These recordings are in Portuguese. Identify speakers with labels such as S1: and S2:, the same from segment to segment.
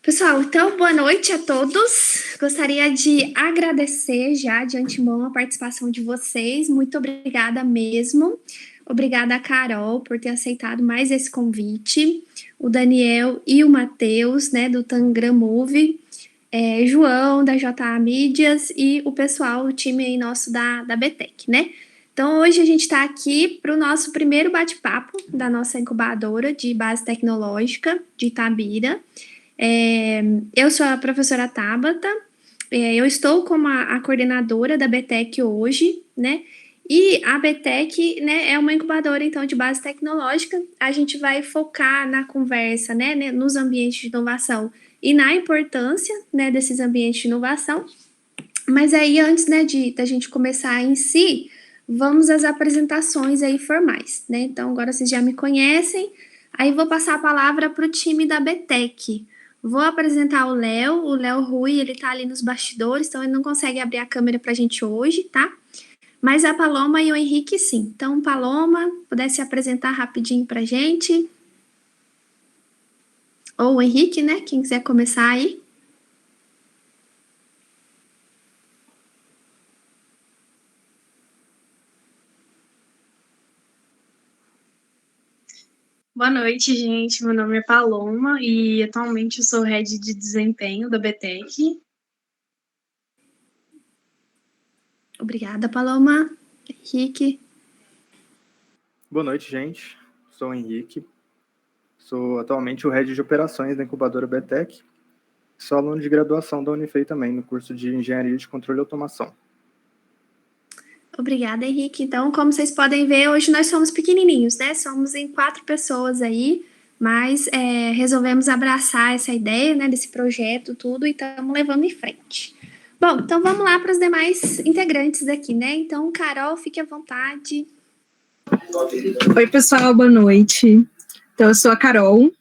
S1: Pessoal, então, boa noite a todos. Gostaria de agradecer já de antemão a participação de vocês. Muito obrigada mesmo. Obrigada a Carol por ter aceitado mais esse convite. O Daniel e o Matheus, né, do Tangram Move. João, da JA Mídias e o pessoal, o time aí nosso da BTEC, né? Então, hoje a gente está aqui para o nosso primeiro bate-papo da nossa incubadora de base tecnológica de Itabira. Eu sou a professora Tabata, eu estou como a coordenadora da BTEC hoje, né? E a BTEC, né, é uma incubadora, então, de base tecnológica. A gente vai focar na conversa, né, nos ambientes de inovação e na importância, né, desses ambientes de inovação. Mas aí, antes, né, da gente começar em si, vamos às apresentações aí formais, né? Então, agora vocês já me conhecem, aí vou passar a palavra para o time da BTEC. Vou apresentar o Léo Rui, ele tá ali nos bastidores, então ele não consegue abrir a câmera pra gente hoje, tá? Mas a Paloma e o Henrique, sim. Então, Paloma, pudesse apresentar rapidinho pra gente. Ou o Henrique, né? Quem quiser começar aí.
S2: Boa noite, gente. Meu nome é Paloma e atualmente eu sou head de desempenho da BTEC.
S1: Obrigada, Paloma. Henrique.
S3: Boa noite, gente. Sou o Henrique. Sou atualmente o head de operações da incubadora BTEC. Sou aluno de graduação da Unifei também, no curso de Engenharia de Controle e Automação.
S1: Obrigada, Henrique. Então, como vocês podem ver, hoje nós somos pequenininhos, né? Somos em 4 pessoas aí, mas resolvemos abraçar essa ideia, né, desse projeto, tudo, e estamos levando em frente. Bom, então vamos lá para os demais integrantes daqui, né? Então, Carol, fique à vontade.
S4: Oi, pessoal, boa noite. Então, eu sou a Carol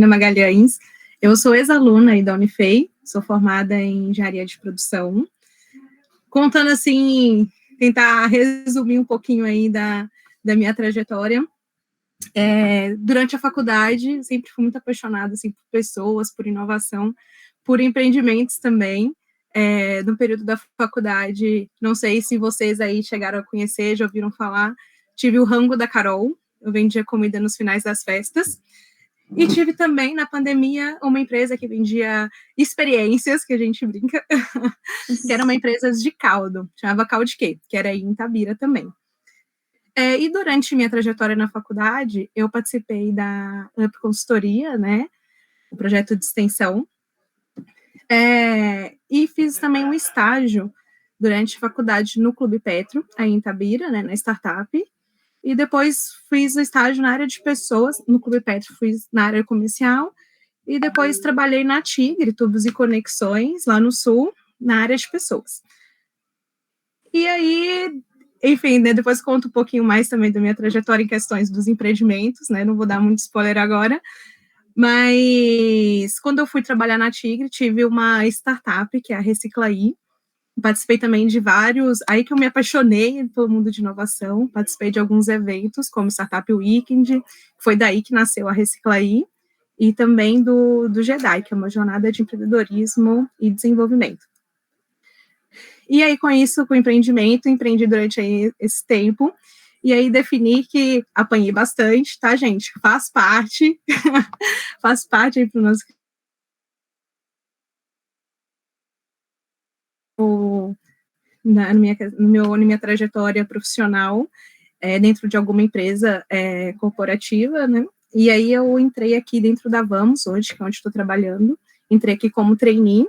S4: Magalhães. Eu sou ex-aluna aí da Unifei, sou formada em Engenharia de Produção. Contando assim, tentar resumir um pouquinho aí da minha trajetória. Durante a faculdade, sempre fui muito apaixonada assim, por pessoas, por inovação, por empreendimentos também. No período da faculdade, não sei se vocês aí chegaram a conhecer, já ouviram falar, tive o Rango da Carol, eu vendia comida nos finais das festas, e tive também, na pandemia, uma empresa que vendia experiências, que a gente brinca, que era uma empresa de caldo, chamava Caldo Cake, que era aí em Itabira também. E durante minha trajetória na faculdade, eu participei da UP Consultoria, né, o projeto de extensão, e fiz também um estágio durante a faculdade no Clube Petro, aí em Itabira, né, na startup, e depois fiz o estágio na área de pessoas, no Clube Petro fiz na área comercial, e depois trabalhei na Tigre, Tubos e Conexões, lá no Sul, na área de pessoas. E aí, enfim, né, depois conto um pouquinho mais também da minha trajetória em questões dos empreendimentos, né, não vou dar muito spoiler agora, mas quando eu fui trabalhar na Tigre, tive uma startup, que é a Reciclaí, participei também de vários, aí que eu me apaixonei pelo mundo de inovação, participei de alguns eventos, como Startup Weekend, foi daí que nasceu a Reciclaí, e também do JEDI, que é uma jornada de empreendedorismo e desenvolvimento. E aí, com isso, com o empreendimento, empreendi durante aí esse tempo, e aí defini que apanhei bastante, tá, gente? Faz parte, faz parte aí para o nosso... Na minha trajetória profissional, dentro de alguma empresa corporativa, né? E aí eu entrei aqui dentro da Vamos, hoje, que é onde estou trabalhando, entrei aqui como trainee,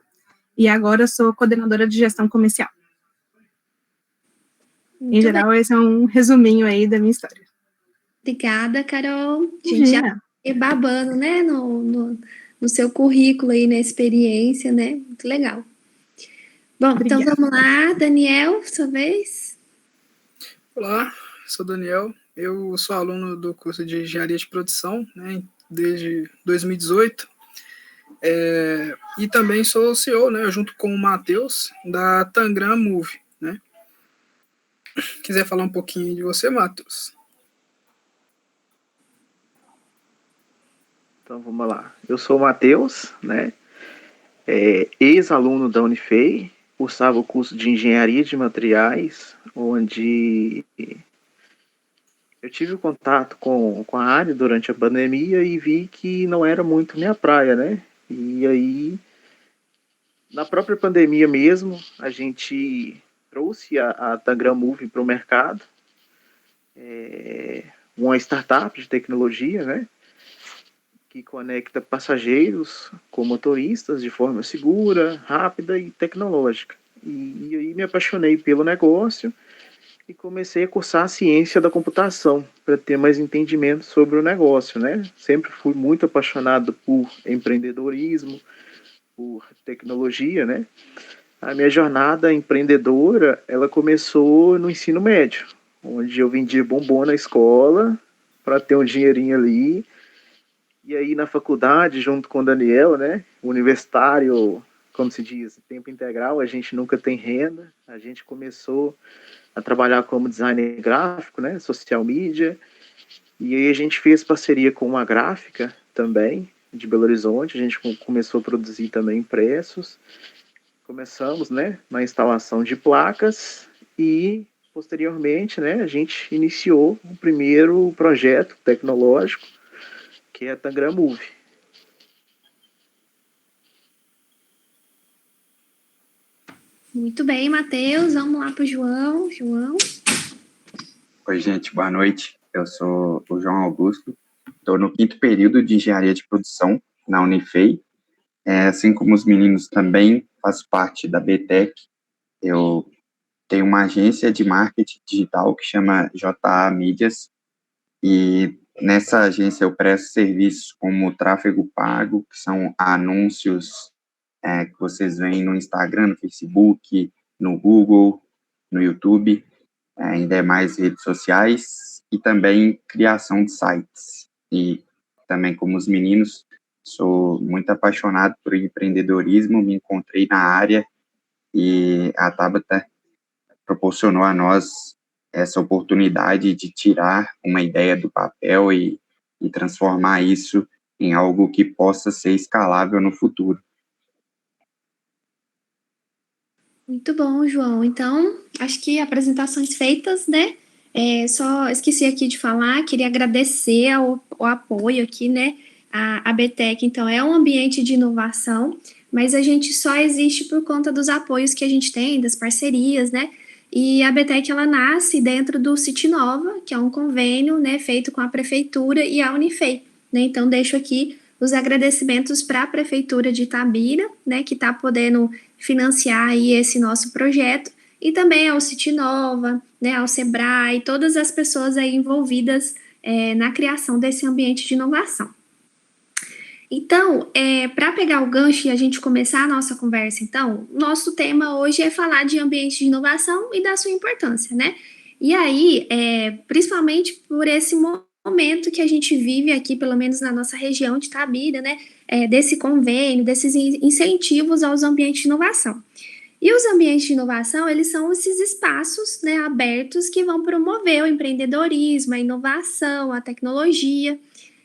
S4: e agora sou coordenadora de gestão comercial. Muito em geral, esse é um resuminho aí da minha história.
S1: Obrigada, Carol. A gente já tá babando, né, no seu currículo aí, na experiência, né? Muito legal. Bom, obrigada. Então vamos lá, Daniel, sua vez.
S5: Olá, sou Daniel. Eu sou aluno do curso de Engenharia de Produção, né, desde 2018. E também sou CEO, né, junto com o Matheus, da Tangram Move, né? Quiser falar um pouquinho de você, Matheus?
S6: Então, vamos lá. Eu sou o Matheus, né? ex-aluno da Unifei, cursava o curso de Engenharia de Materiais, onde eu tive contato com a área durante a pandemia e vi que não era muito minha praia, né? E aí, na própria pandemia mesmo, a gente trouxe a Tangram Move para o mercado, uma startup de tecnologia, né? Que conecta passageiros com motoristas de forma segura, rápida e tecnológica. E aí me apaixonei pelo negócio e comecei a cursar a ciência da computação para ter mais entendimento sobre o negócio, né? Sempre fui muito apaixonado por empreendedorismo, por tecnologia, né? A minha jornada empreendedora, ela começou no ensino médio, onde eu vendia bombom na escola para ter um dinheirinho ali. E aí na faculdade, junto com o Daniel, né? Universitário, como se diz, tempo integral, a gente nunca tem renda. A gente começou a trabalhar como designer gráfico, né, social media, e aí a gente fez parceria com uma gráfica também, de Belo Horizonte, a gente começou a produzir também impressos, começamos, né, na instalação de placas, e posteriormente, né, a gente iniciou o primeiro projeto tecnológico, que é a Tangram Move.
S1: Muito bem, Matheus. Vamos lá para o João. João.
S7: Oi, gente, boa noite. Eu sou o João Augusto. Estou no 5º período de Engenharia de Produção na Unifei. Assim como os meninos também faço parte da BTEC. Eu tenho uma agência de marketing digital que chama JA Mídias. E nessa agência eu presto serviços como tráfego pago, que são anúncios que vocês veem no Instagram, no Facebook, no Google, no YouTube, em demais redes sociais, e também criação de sites. E também, como os meninos, sou muito apaixonado por empreendedorismo, me encontrei na área e a Tabata proporcionou a nós essa oportunidade de tirar uma ideia do papel e transformar isso em algo que possa ser escalável no futuro.
S1: Muito bom, João. Então, acho que apresentações feitas, né? Só esqueci aqui de falar, queria agradecer o apoio aqui, né? A BTEC, então, é um ambiente de inovação, mas a gente só existe por conta dos apoios que a gente tem, das parcerias, né? E a BTEC, ela nasce dentro do City Nova, que é um convênio, né, feito com a Prefeitura e a Unifei, né? Então, deixo aqui os agradecimentos para a Prefeitura de Itabira, né, que está podendo financiar aí esse nosso projeto, e também ao City Nova, né, ao Sebrae, todas as pessoas aí envolvidas na criação desse ambiente de inovação. Então, para pegar o gancho e a gente começar a nossa conversa, então, nosso tema hoje é falar de ambiente de inovação e da sua importância, né? E aí, principalmente por esse momento que a gente vive aqui, pelo menos na nossa região de Itabira, né? Desse convênio, desses incentivos aos ambientes de inovação. E os ambientes de inovação, eles são esses espaços, né, abertos que vão promover o empreendedorismo, a inovação, a tecnologia,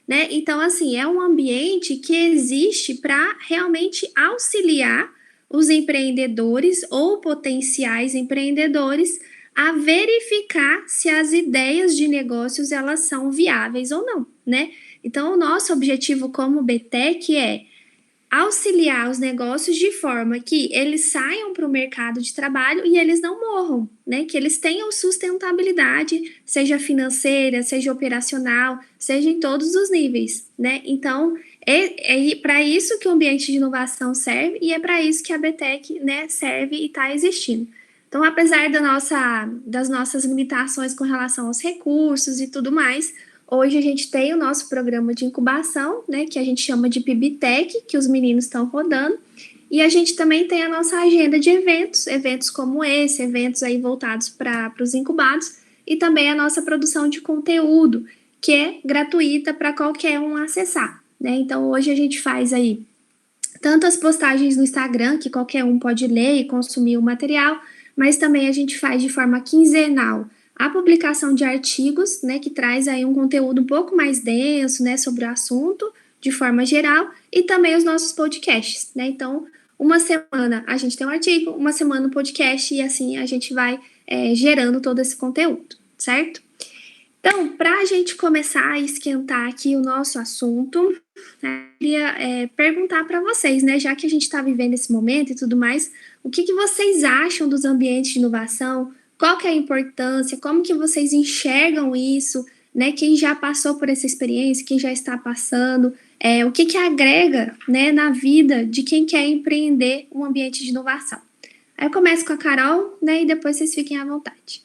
S1: né? Então, assim, é um ambiente que existe para realmente auxiliar os empreendedores ou potenciais empreendedores a verificar se as ideias de negócios elas são viáveis ou não, né? Então, o nosso objetivo como BTEC é auxiliar os negócios de forma que eles saiam para o mercado de trabalho e eles não morram, né? Que eles tenham sustentabilidade, seja financeira, seja operacional, seja em todos os níveis, né? Então, é para isso que o ambiente de inovação serve e é para isso que a BTEC, né, serve e está existindo. Então, apesar das nossas limitações com relação aos recursos e tudo mais, hoje a gente tem o nosso programa de incubação, né, que a gente chama de PIBTEC, que os meninos estão rodando, e a gente também tem a nossa agenda de eventos como esse, eventos aí voltados para os incubados, e também a nossa produção de conteúdo, que é gratuita para qualquer um acessar, né? Então, hoje a gente faz aí tanto as postagens no Instagram, que qualquer um pode ler e consumir o material, mas também a gente faz de forma quinzenal a publicação de artigos, né, que traz aí um conteúdo um pouco mais denso, né, sobre o assunto, de forma geral, e também os nossos podcasts, né? Então, uma semana a gente tem um artigo, uma semana um podcast, e assim a gente vai gerando todo esse conteúdo, certo? Então, para a gente começar a esquentar aqui o nosso assunto, né, eu queria perguntar para vocês, né, já que a gente está vivendo esse momento e tudo mais, o que vocês acham dos ambientes de inovação? Qual que é a importância? Como que vocês enxergam isso? Né, quem já passou por essa experiência, quem já está passando, o que agrega, né, na vida de quem quer empreender um ambiente de inovação? Aí eu começo com a Carol, né, e depois vocês fiquem à vontade.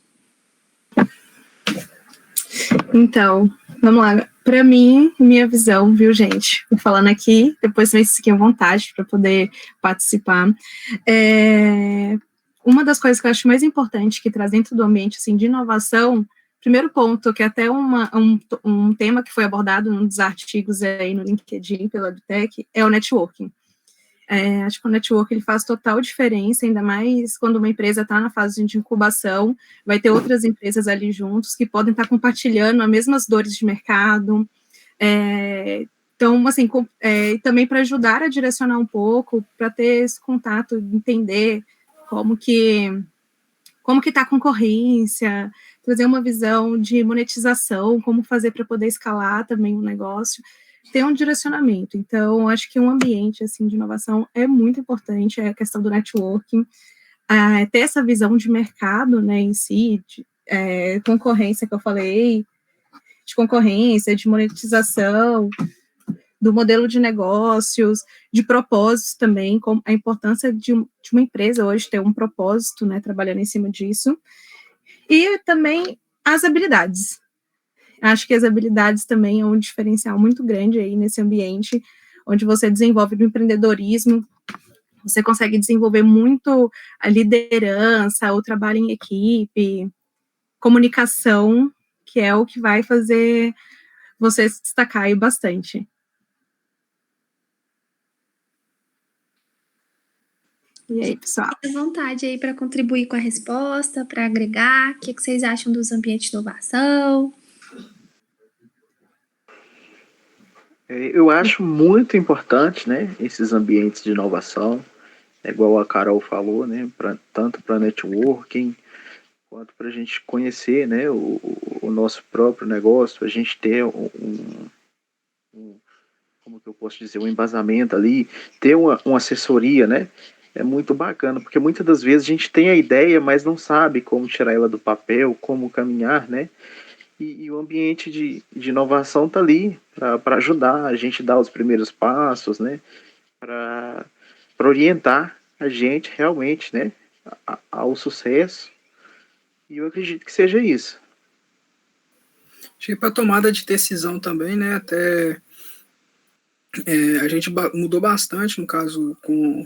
S4: Então, vamos lá. Para mim, minha visão, viu, gente? Vou falando aqui, depois vocês fiquem à vontade para poder participar. Uma das coisas que eu acho mais importante que traz dentro do ambiente assim, de inovação, primeiro ponto, que é até um tema que foi abordado num dos artigos aí no LinkedIn pela BTEC, é o networking. Acho que o network ele faz total diferença, ainda mais quando uma empresa está na fase de incubação, vai ter outras empresas ali juntos que podem estar compartilhando as mesmas dores de mercado. Então, assim, também para ajudar a direcionar um pouco, para ter esse contato, entender como que está a concorrência, trazer uma visão de monetização, como fazer para poder escalar também o negócio, ter um direcionamento. Então, acho que um ambiente assim de inovação é muito importante, a questão do networking, ter essa visão de mercado, né, em si, de concorrência que eu falei, de concorrência, de monetização, do modelo de negócios, de propósitos também, como a importância de uma empresa hoje ter um propósito, né, trabalhando em cima disso, e também as habilidades. Acho que as habilidades também é um diferencial muito grande aí nesse ambiente, onde você desenvolve o empreendedorismo, você consegue desenvolver muito a liderança, o trabalho em equipe, comunicação, que é o que vai fazer você se destacar aí bastante. E aí, pessoal?
S1: Fique à vontade aí para contribuir com a resposta, para agregar. O que vocês acham dos ambientes de inovação?
S6: Eu acho muito importante, né, esses ambientes de inovação, igual a Carol falou, né, tanto para networking, quanto para a gente conhecer, né, o nosso próprio negócio, a gente ter como que eu posso dizer, um embasamento ali, ter uma assessoria, né, é muito bacana, porque muitas das vezes a gente tem a ideia, mas não sabe como tirar ela do papel, como caminhar, né, e o ambiente de inovação está ali para ajudar a gente a dar os primeiros passos, né, para orientar a gente realmente, né, ao sucesso. E eu acredito que seja isso.
S5: Acho que para tomada de decisão também, né, até a gente mudou bastante, no caso,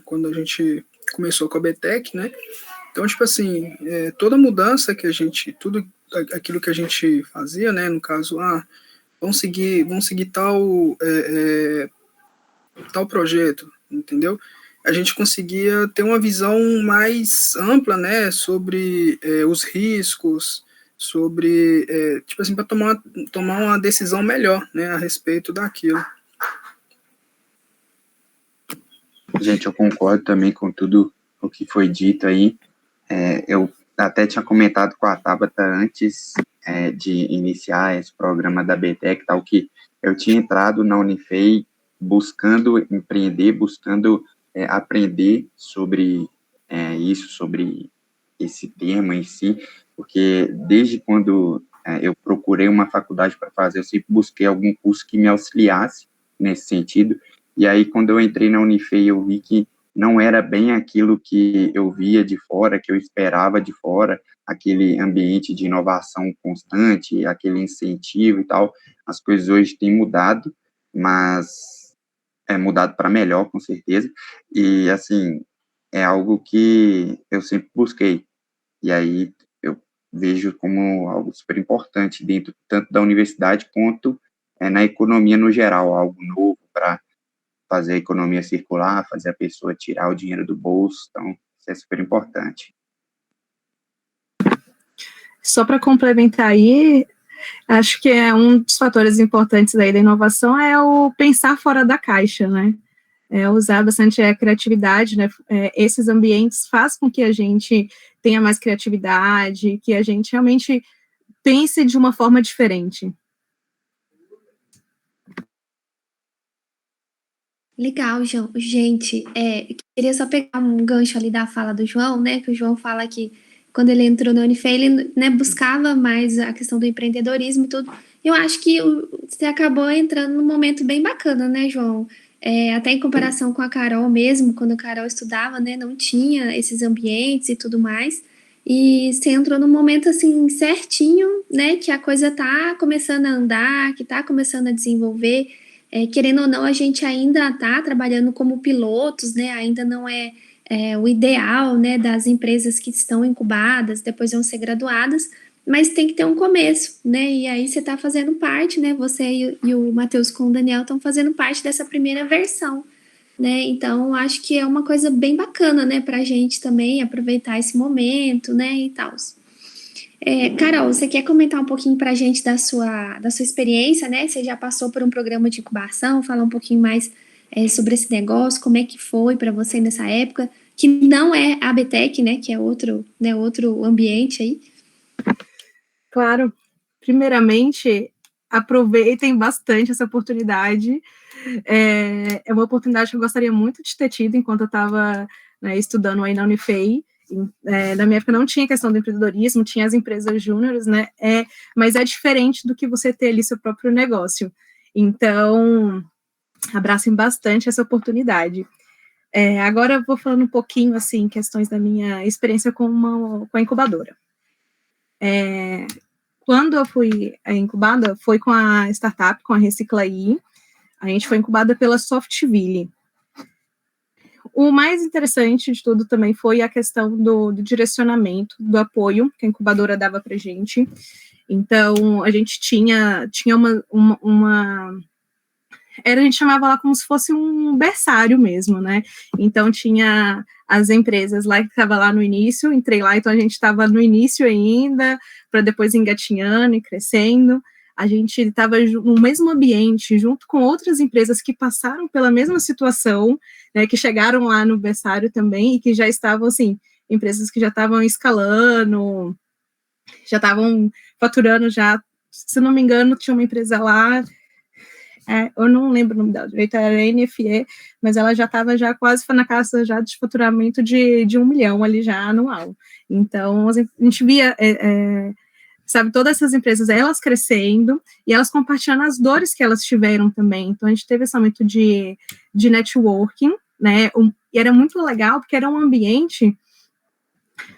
S5: quando a gente começou com a BTEC, né, então, tipo assim, toda mudança que a gente, tudo aquilo que a gente fazia, né, no caso, vamos seguir tal projeto, entendeu? A gente conseguia ter uma visão mais ampla, né, sobre os riscos, sobre, tipo assim, para tomar uma decisão melhor, né, a respeito daquilo.
S7: Gente, eu concordo também com tudo o que foi dito aí. Eu até tinha comentado com a Tabata antes de iniciar esse programa da BTEC, tal, que eu tinha entrado na Unifei buscando empreender, buscando aprender sobre isso, sobre esse termo em si, porque desde quando eu procurei uma faculdade para fazer, eu sempre busquei algum curso que me auxiliasse nesse sentido, e aí quando eu entrei na Unifei, eu vi que não era bem aquilo que eu via de fora, que eu esperava de fora, aquele ambiente de inovação constante, aquele incentivo e tal. As coisas hoje têm mudado, mas mudado para melhor, com certeza. E, assim, é algo que eu sempre busquei. E aí eu vejo como algo super importante dentro tanto da universidade quanto na economia no geral, algo novo para fazer a economia circular, fazer a pessoa tirar o dinheiro do bolso, então isso é super importante.
S4: Só para complementar aí, acho que um dos fatores importantes aí da inovação é o pensar fora da caixa, né? usar bastante a criatividade, né? Esses ambientes faz com que a gente tenha mais criatividade, que a gente realmente pense de uma forma diferente.
S1: Legal, João. Gente, queria só pegar um gancho ali da fala do João, né? Que o João fala que quando ele entrou na Unifei, ele, né, buscava mais a questão do empreendedorismo e tudo. Eu acho que você acabou entrando num momento bem bacana, né, João? Até em comparação com a Carol mesmo, quando a Carol estudava, né, não tinha esses ambientes e tudo mais. E você entrou num momento assim certinho, né, que a coisa tá começando a andar, que tá começando a desenvolver. Querendo ou não, a gente ainda está trabalhando como pilotos, né? Ainda não é o ideal, né, das empresas que estão incubadas, depois vão ser graduadas, mas tem que ter um começo, né? E aí você está fazendo parte, né? Você e o Matheus com o Daniel estão fazendo parte dessa primeira versão, né? Então, acho que é uma coisa bem bacana, né, para a gente também aproveitar esse momento, né, e tal. Carol, você quer comentar um pouquinho para a gente da sua experiência, né? Você já passou por um programa de incubação, falar um pouquinho mais sobre esse negócio, como é que foi para você nessa época, que não é a BTEC, né? Que é outro, né, outro ambiente aí.
S4: Claro. Primeiramente, aproveitem bastante essa oportunidade. É uma oportunidade que eu gostaria muito de ter tido enquanto eu estava, né, estudando aí na Unifei. Na minha época não tinha questão do empreendedorismo, tinha as empresas júniores, né? Mas é diferente do que você ter ali seu próprio negócio. Então, abracem bastante essa oportunidade. Agora eu vou falando um pouquinho, assim, questões da minha experiência com a incubadora. Quando eu fui incubada, foi com a startup, com a Reciclaí. A gente foi incubada pela Softville. O mais interessante de tudo também foi a questão do direcionamento, do apoio que a incubadora dava para a gente. Então, a gente tinha a gente chamava lá como se fosse um berçário mesmo, né? Então, tinha as empresas lá que estavam lá no início, entrei lá, então a gente estava no início ainda, para depois engatinhando e crescendo. A gente estava no mesmo ambiente, junto com outras empresas que passaram pela mesma situação, né, que chegaram lá no berçário também, e que já estavam, assim, empresas que já estavam escalando, já estavam faturando já, se não me engano, tinha uma empresa lá, eu não lembro o nome dela direito, era a NFE, mas ela já estava já quase na casa já de faturamento de 1 milhão ali já anual. Então, a gente via, sabe, todas essas empresas, elas crescendo e elas compartilhando as dores que elas tiveram também. Então, a gente teve esse aumento de networking, né, e era muito legal, porque era um ambiente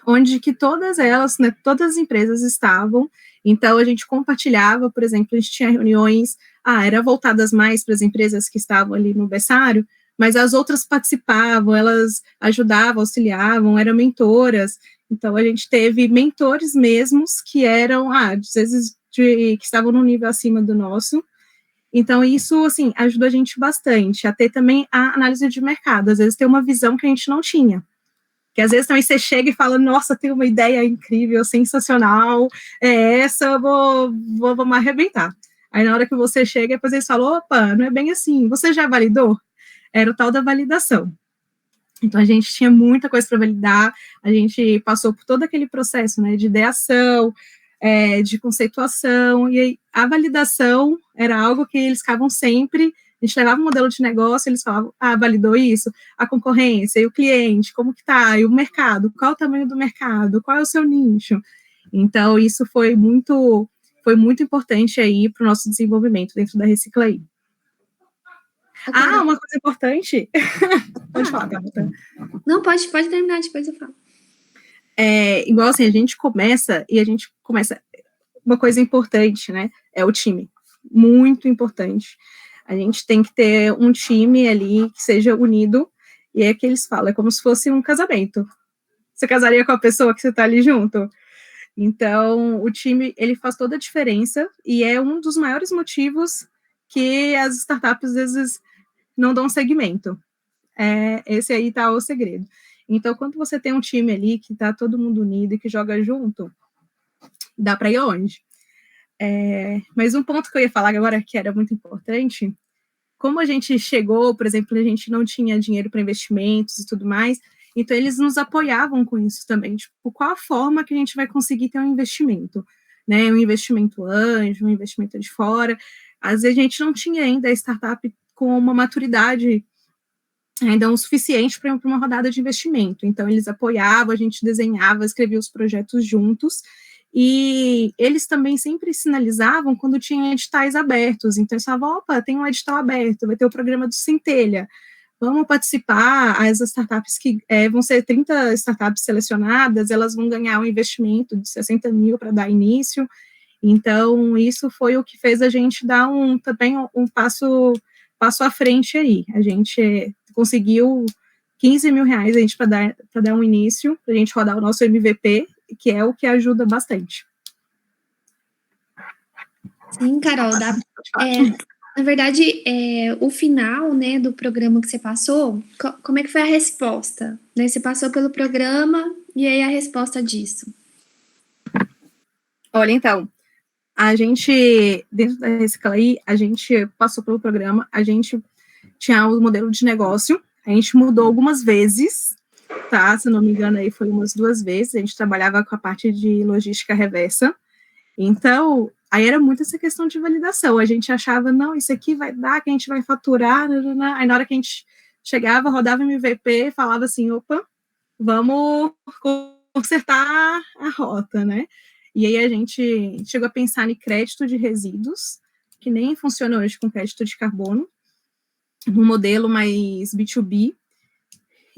S4: onde que todas elas, né, todas as empresas estavam, então a gente compartilhava, por exemplo, a gente tinha reuniões, era voltadas mais para as empresas que estavam ali no berçário, mas as outras participavam, elas ajudavam, auxiliavam, eram mentoras, então a gente teve mentores mesmos que eram, às vezes, que estavam num nível acima do nosso. Então isso, assim, ajuda a gente bastante, a ter também a análise de mercado, às vezes tem uma visão que a gente não tinha, que às vezes também você chega e fala, nossa, tem uma ideia incrível, sensacional, essa, vamos arrebentar. Aí na hora que você chega, depois eles falam, opa, não é bem assim, você já validou? Era o tal da validação. Então a gente tinha muita coisa para validar, a gente passou por todo aquele processo, né, de ideação, de conceituação, e aí, a validação era algo que eles ficavam sempre. A gente levava um modelo de negócio, eles falavam, validou isso, a concorrência, e o cliente, como que tá, e o mercado, qual é o tamanho do mercado, qual é o seu nicho. Então, isso foi muito importante aí para o nosso desenvolvimento dentro da Reciclaí. Uma coisa importante, pode falar, Tabata.
S1: Não, pode terminar, depois eu falo.
S4: Igual assim, a gente começa, uma coisa importante, né, é o time, muito importante. A gente tem que ter um time ali que seja unido, e é que eles falam, é como se fosse um casamento. Você casaria com a pessoa que você está ali junto? Então, o time, ele faz toda a diferença, e é um dos maiores motivos que as startups, às vezes, não dão seguimento. Esse aí está o segredo. Então, quando você tem um time ali, que está todo mundo unido e que joga junto, dá para ir longe. Mas um ponto que eu ia falar agora, que era muito importante, como a gente chegou, por exemplo, a gente não tinha dinheiro para investimentos e tudo mais, então eles nos apoiavam com isso também, tipo, qual a forma que a gente vai conseguir ter um investimento, né, um investimento anjo, um investimento de fora. Às vezes a gente não tinha ainda a startup com uma maturidade ainda o suficiente para uma rodada de investimento. Então, eles apoiavam, a gente desenhava, escrevia os projetos juntos, e eles também sempre sinalizavam quando tinha editais abertos. Então, eles falavam, opa, tem um edital aberto, vai ter o programa do Centelha, vamos participar. As startups que vão ser 30 startups selecionadas, elas vão ganhar um investimento de 60 mil para dar início. Então, isso foi o que fez a gente dar também um passo à frente aí. A gente conseguiu 15 mil reais a gente para dar um início, para a gente rodar o nosso MVP, que é o que ajuda bastante.
S1: Sim, Carol, na verdade, o final, né, do programa que você passou, como é que foi a resposta? Né? Você passou pelo programa, e aí a resposta disso?
S4: Olha, então, a gente, dentro da Reciclaí, a gente passou pelo programa, a gente tinha o modelo de negócio, a gente mudou algumas vezes, tá? Se não me engano, aí foi umas 2 vezes, a gente trabalhava com a parte de logística reversa. Então, aí era muito essa questão de validação. A gente achava, não, isso aqui vai dar, que a gente vai faturar, aí na hora que a gente chegava, rodava MVP, falava assim, opa, vamos consertar a rota, né? E aí a gente chegou a pensar em crédito de resíduos, que nem funciona hoje com crédito de carbono, um modelo mais B2B.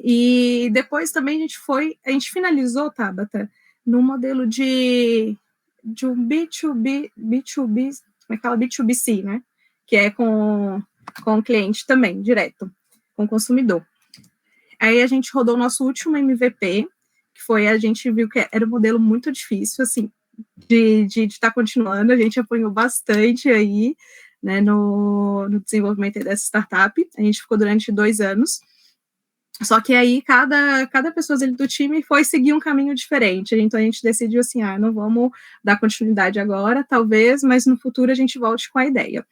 S4: E depois também a gente finalizou, Tabata, no modelo de um B2B, como é que fala? B2BC, né? Que é com o cliente também, direto, com o consumidor. Aí a gente rodou o nosso último MVP, que foi, a gente viu que era um modelo muito difícil, assim, de estar continuando, a gente apanhou bastante aí, né, no desenvolvimento dessa startup, a gente ficou durante 2 anos, só que aí cada pessoa do time foi seguir um caminho diferente, então a gente decidiu assim, não vamos dar continuidade agora, talvez, mas no futuro a gente volte com a ideia.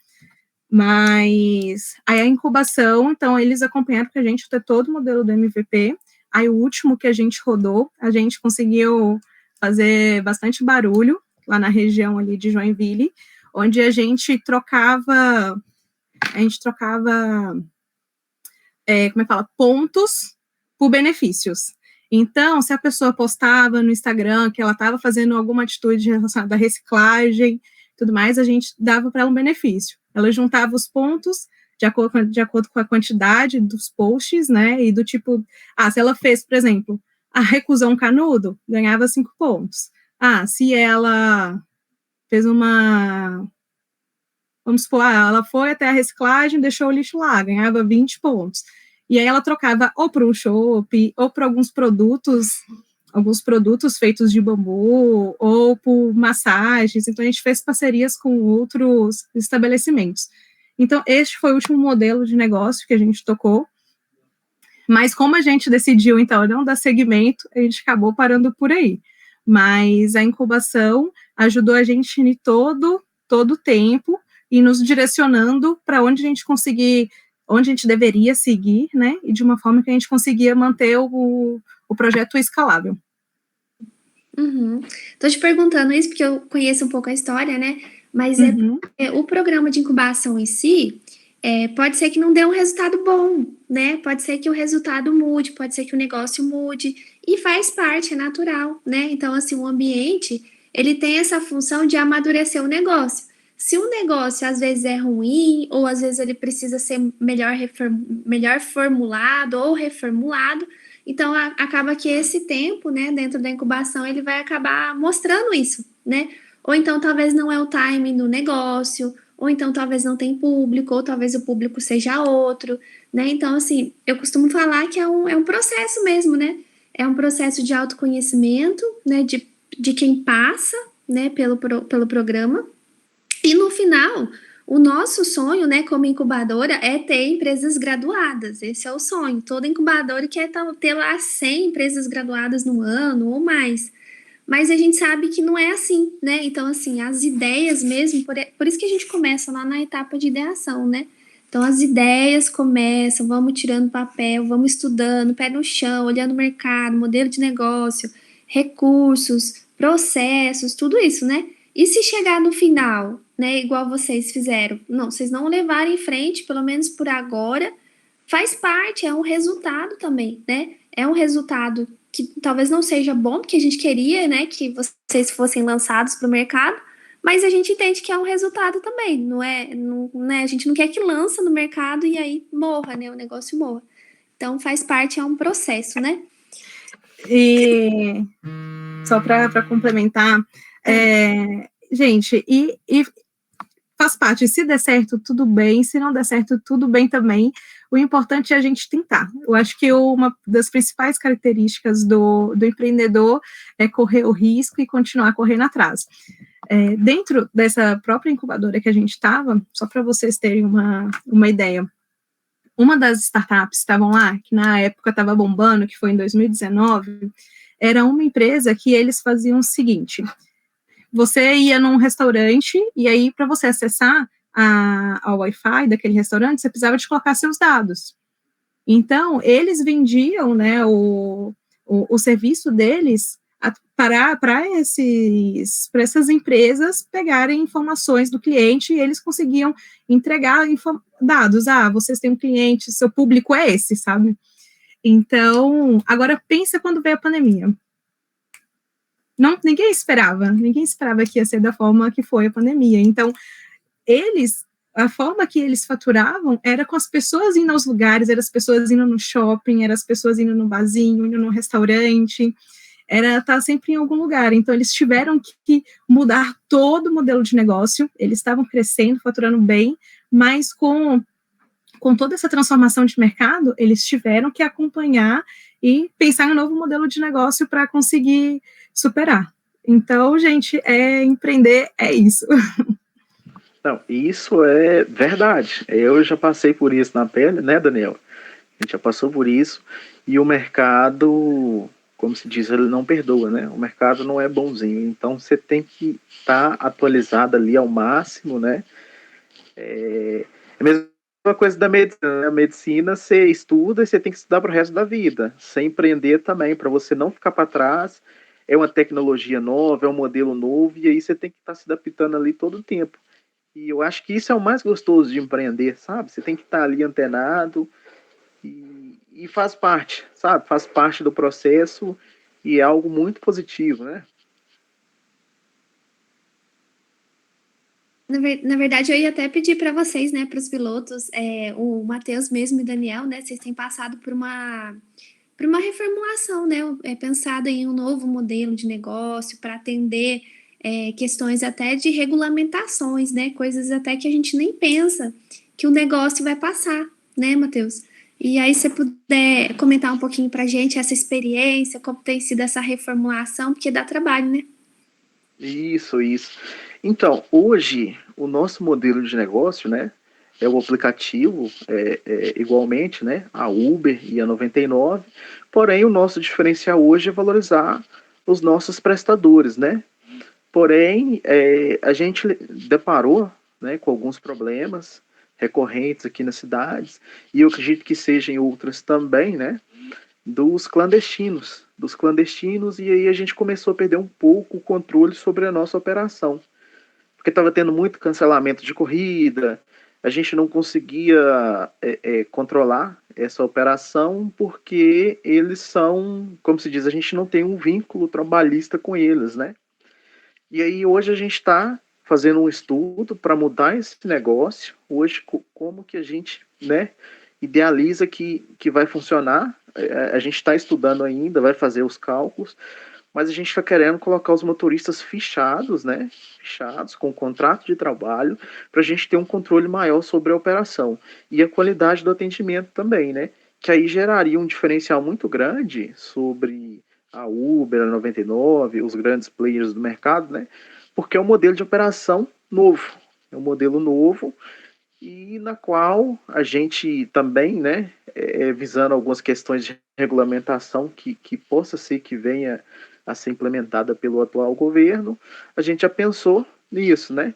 S4: Mas aí a incubação, então eles acompanharam com a gente até todo o modelo do MVP, aí o último que a gente rodou, a gente conseguiu fazer bastante barulho lá na região ali de Joinville, onde a gente trocava como é que fala, pontos por benefícios. Então, se a pessoa postava no Instagram que ela estava fazendo alguma atitude relacionada à reciclagem, tudo mais, a gente dava para ela um benefício. Ela juntava os pontos de acordo com a quantidade dos posts, né, e do tipo, se ela fez, por exemplo, a recusão canudo, ganhava 5 pontos. Se ela fez vamos supor, ela foi até a reciclagem, deixou o lixo lá, ganhava 20 pontos. E aí ela trocava ou para um chopp, ou para alguns produtos feitos de bambu, ou por massagens. Então, a gente fez parcerias com outros estabelecimentos. Então, este foi o último modelo de negócio que a gente tocou. Mas como a gente decidiu, então, não dar seguimento, a gente acabou parando por aí. Mas a incubação ajudou a gente em todo o tempo, e nos direcionando para onde a gente deveria seguir, né, e de uma forma que a gente conseguia manter o projeto escalável.
S1: Tô te perguntando isso porque eu conheço um pouco a história, né, mas o programa de incubação em si, pode ser que não dê um resultado bom, né, pode ser que o resultado mude, pode ser que o negócio mude, e faz parte, é natural, né, então, assim, o ambiente, ele tem essa função de amadurecer o negócio. Se o negócio às vezes é ruim, ou às vezes ele precisa ser melhor formulado ou reformulado, então acaba que esse tempo, né, dentro da incubação, ele vai acabar mostrando isso, né? Ou então talvez não é o timing do negócio, ou então talvez não tem público, ou talvez o público seja outro, né? Então, assim, eu costumo falar que é um processo mesmo, né? É um processo de autoconhecimento, né, de quem passa, né, pelo programa. E no final, o nosso sonho, né, como incubadora, é ter empresas graduadas. Esse é o sonho. Toda incubadora quer ter lá 100 empresas graduadas no ano ou mais. Mas a gente sabe que não é assim, né? Então, assim, as ideias mesmo, por isso que a gente começa lá na etapa de ideação, né? Então, as ideias começam, vamos tirando papel, vamos estudando, pé no chão, olhando o mercado, modelo de negócio, recursos, processos, tudo isso, né? E se chegar no final, né, igual vocês fizeram, não, vocês não levarem em frente, pelo menos por agora, faz parte, é um resultado também, né? É um resultado que talvez não seja bom, porque a gente queria, né, que vocês fossem lançados para o mercado, mas a gente entende que é um resultado também, não é, não, né? A gente não quer que lança no mercado e aí morra, né? O negócio morra. Então faz parte, é um processo, né?
S4: E só para complementar, gente, e faz parte. Se der certo, tudo bem. Se não der certo, tudo bem também. O importante é a gente tentar. Eu acho que uma das principais características do empreendedor é correr o risco e continuar correndo atrás. Dentro dessa própria incubadora que a gente estava, só para vocês terem uma ideia, uma das startups que estavam lá, que na época estava bombando, que foi em 2019, era uma empresa que eles faziam o seguinte: você ia num restaurante e aí para você acessar a Wi-Fi daquele restaurante, você precisava de colocar seus dados. Então, eles vendiam, né, o serviço deles para essas empresas pegarem informações do cliente e eles conseguiam entregar dados. Vocês têm um cliente, seu público é esse, sabe? Então, agora pensa quando veio a pandemia. Ninguém esperava que ia ser da forma que foi a pandemia. Então, a forma que eles faturavam era com as pessoas indo aos lugares, eram as pessoas indo no shopping, eram as pessoas indo no barzinho, indo no restaurante, era estar sempre em algum lugar. Então, eles tiveram que mudar todo o modelo de negócio, eles estavam crescendo, faturando bem, mas com toda essa transformação de mercado, eles tiveram que acompanhar e pensar em um novo modelo de negócio para conseguir superar. Então, gente, empreender é isso.
S6: Não, isso é verdade. Eu já passei por isso na pele, né, Daniel? A gente já passou por isso. E o mercado, como se diz, ele não perdoa, né? O mercado não é bonzinho. Então, você tem que estar atualizado ali ao máximo, né? É a mesma coisa da medicina, né? A medicina você estuda e você tem que estudar para o resto da vida. Você empreender também, para você não ficar para trás. É uma tecnologia nova, é um modelo novo, e aí você tem que estar se adaptando ali todo o tempo. E eu acho que isso é o mais gostoso de empreender, sabe? Você tem que estar ali antenado e faz parte, sabe? Faz parte do processo e é algo muito positivo, né?
S1: Na verdade, eu ia até pedir para vocês, né, para os pilotos, o Matheus mesmo e o Daniel, né, vocês têm passado por uma reformulação, né, pensado em um novo modelo de negócio para atender questões até de regulamentações, né, coisas até que a gente nem pensa que o negócio vai passar, né, Matheus? E aí, se você puder comentar um pouquinho para a gente essa experiência, como tem sido essa reformulação, porque dá trabalho, né?
S6: Isso, isso. Então, hoje, o nosso modelo de negócio, né, é o aplicativo, igualmente, né, a Uber e a 99, porém, o nosso diferencial hoje é valorizar os nossos prestadores, né? Porém, a gente deparou, né, com alguns problemas recorrentes aqui nas cidades, e eu acredito que sejam em outras também, né, dos clandestinos, e aí a gente começou a perder um pouco o controle sobre a nossa operação, porque estava tendo muito cancelamento de corrida, a gente não conseguia controlar essa operação, porque eles são, como se diz, a gente não tem um vínculo trabalhista com eles, né? E aí hoje a gente está fazendo um estudo para mudar esse negócio. Hoje, como que a gente, né, idealiza que vai funcionar. A gente está estudando ainda, vai fazer os cálculos, mas a gente está querendo colocar os motoristas fichados, né, fichados com contrato de trabalho, para a gente ter um controle maior sobre a operação. E a qualidade do atendimento também, né, que aí geraria um diferencial muito grande sobre a Uber, a 99, os grandes players do mercado, né? Porque é um modelo de operação novo, é um modelo novo e na qual a gente também, né, visando algumas questões de regulamentação que possa ser que venha a ser implementada pelo atual governo, a gente já pensou nisso, né?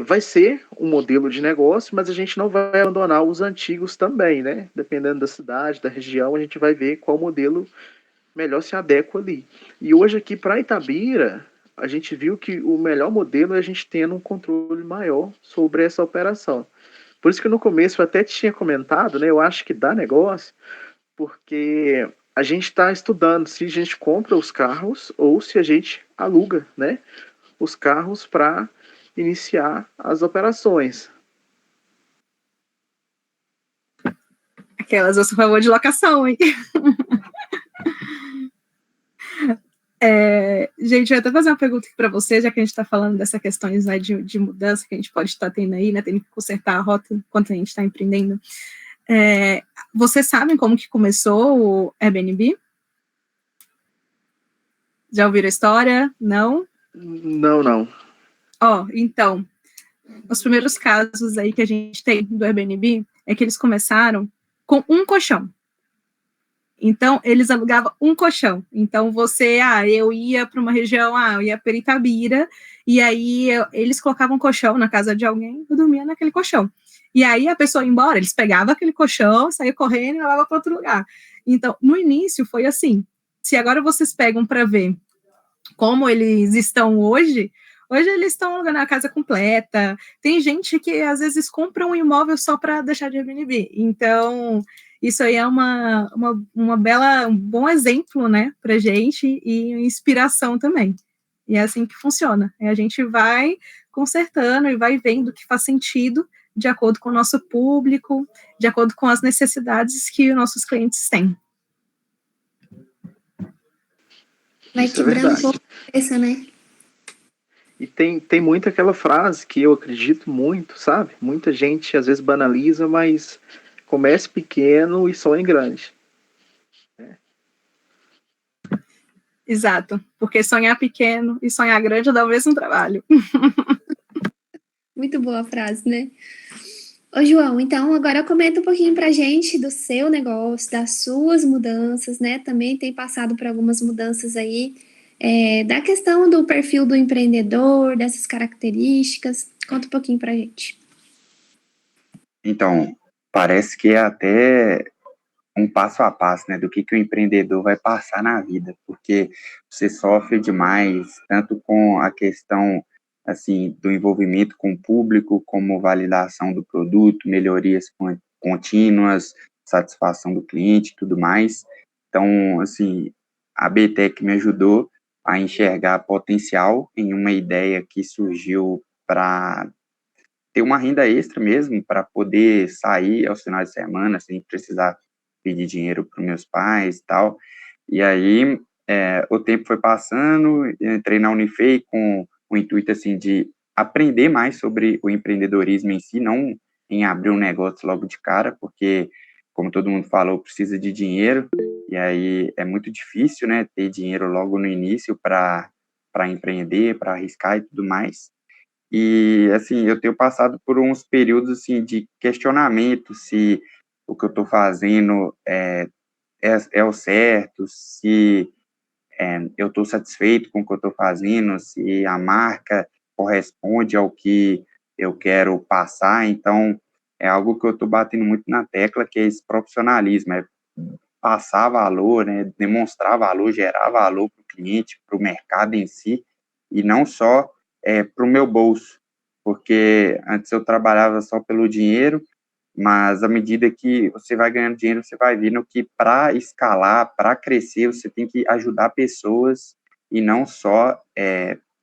S6: vai ser um modelo de negócio, mas a gente não vai abandonar os antigos também, né? Dependendo da cidade, da região, a gente vai ver qual modelo melhor se adequa ali. E hoje aqui para Itabira, a gente viu que o melhor modelo é a gente tendo um controle maior sobre essa operação. Por isso que no começo eu até tinha comentado, né? Eu acho que dá negócio, porque a gente está estudando se a gente compra os carros ou se a gente aluga, né? Os carros para iniciar as operações.
S4: Aquelas, eu sou a favor de locação, hein? Gente, eu ia até fazer uma pergunta aqui para você, já que a gente está falando dessas questões, né, de mudança que a gente pode estar tendo aí, né, tendo que consertar a rota enquanto a gente está empreendendo. Vocês sabem como que começou o Airbnb? Já ouviram a história? Não?
S6: Não.
S4: Então, os primeiros casos aí que a gente tem do Airbnb é que eles começaram com um colchão. Então, eles alugavam um colchão. Então, eu ia para uma região, eu ia para Itabira, e aí eles colocavam um colchão na casa de alguém, eu dormia naquele colchão. E aí a pessoa ia embora, eles pegavam aquele colchão, saíam correndo e levavam para outro lugar. Então, no início foi assim. Se agora vocês pegam para ver como eles estão hoje eles estão alugando a casa completa. Tem gente que às vezes compra um imóvel só para deixar de Airbnb. Então, isso aí é um bom exemplo, né, para gente e inspiração também. E é assim que funciona. A gente vai consertando e vai vendo o que faz sentido de acordo com o nosso público, de acordo com as necessidades que os nossos clientes têm.
S1: Vai quebrando um pouco a cabeça, né?
S6: E tem muito aquela frase que eu acredito muito, sabe? Muita gente às vezes banaliza, mas comece pequeno e sonhe grande.
S4: Exato, porque sonhar pequeno e sonhar grande dá o mesmo trabalho.
S1: Muito boa a frase, né? Ô, João, então agora comenta um pouquinho pra gente do seu negócio, das suas mudanças, né? Também tem passado por algumas mudanças aí, da questão do perfil do empreendedor, dessas características. Conta um pouquinho pra gente.
S7: Então, parece que é até um passo a passo, né, do que o empreendedor vai passar na vida, porque você sofre demais, tanto com a questão, assim, do envolvimento com o público, como validação do produto, melhorias contínuas, satisfação do cliente e tudo mais. Então, assim, a BTEC me ajudou a enxergar potencial em uma ideia que surgiu para ter uma renda extra mesmo, para poder sair aos finais de semana, sem precisar pedir dinheiro para meus pais e tal. E aí, o tempo foi passando, eu entrei na Unifei com o intuito, assim, de aprender mais sobre o empreendedorismo em si, não em abrir um negócio logo de cara, porque, como todo mundo falou, precisa de dinheiro, e aí é muito difícil, né, ter dinheiro logo no início para empreender, para arriscar e tudo mais. E, assim, eu tenho passado por uns períodos, assim, de questionamento se o que eu estou fazendo é o certo, se eu estou satisfeito com o que eu estou fazendo, se a marca corresponde ao que eu quero passar. Então, é algo que eu estou batendo muito na tecla, que é esse profissionalismo, é passar valor, né, demonstrar valor, gerar valor para o cliente, para o mercado em si, e não só para o meu bolso, porque antes eu trabalhava só pelo dinheiro, mas à medida que você vai ganhando dinheiro, você vai vendo que para escalar, para crescer, você tem que ajudar pessoas e não só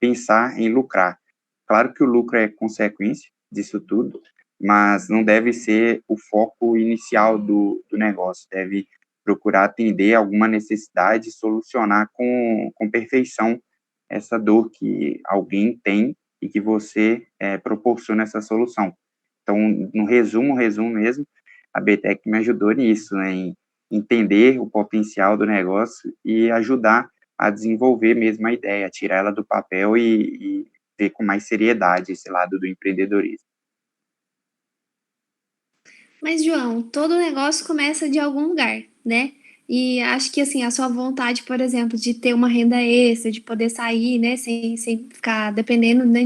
S7: pensar em lucrar. Claro que o lucro é consequência disso tudo, mas não deve ser o foco inicial do negócio, deve procurar atender alguma necessidade e solucionar com perfeição essa dor que alguém tem e que você proporciona essa solução. Então, no resumo mesmo, a BTEC me ajudou nisso, né, em entender o potencial do negócio e ajudar a desenvolver mesmo a ideia, tirar ela do papel e ver com mais seriedade esse lado do empreendedorismo.
S1: Mas, João, todo negócio começa de algum lugar, né? E acho que, assim, a sua vontade, por exemplo, de ter uma renda extra, de poder sair, né, sem ficar dependendo, né,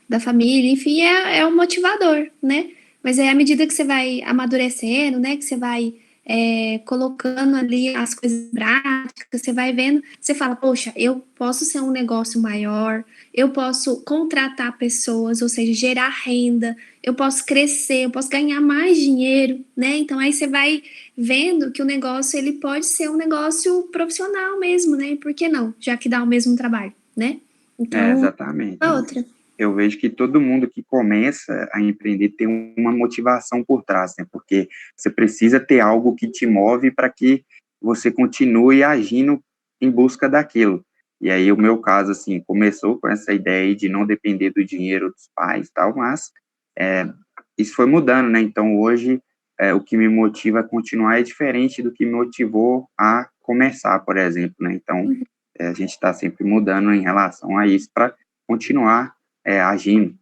S1: da família, enfim, é um motivador, né? Mas aí, à medida que você vai amadurecendo, né, que você vai colocando ali as coisas práticas, você vai vendo, você fala, poxa, eu posso ser um negócio maior, eu posso contratar pessoas, ou seja, gerar renda, eu posso crescer, eu posso ganhar mais dinheiro, né? Então aí você vai vendo que o negócio ele pode ser um negócio profissional mesmo, né? Por que não? Já que dá o mesmo trabalho, né? Então,
S7: Exatamente.
S1: a outra.
S7: Eu vejo que todo mundo que começa a empreender tem uma motivação por trás, né? Porque você precisa ter algo que te move para que você continue agindo em busca daquilo. E aí, o meu caso, assim, começou com essa ideia aí de não depender do dinheiro dos pais e tal, mas isso foi mudando, né? Então, hoje, o que me motiva a continuar é diferente do que me motivou a começar, por exemplo, né? Então, a gente está sempre mudando em relação a isso para continuar agindo.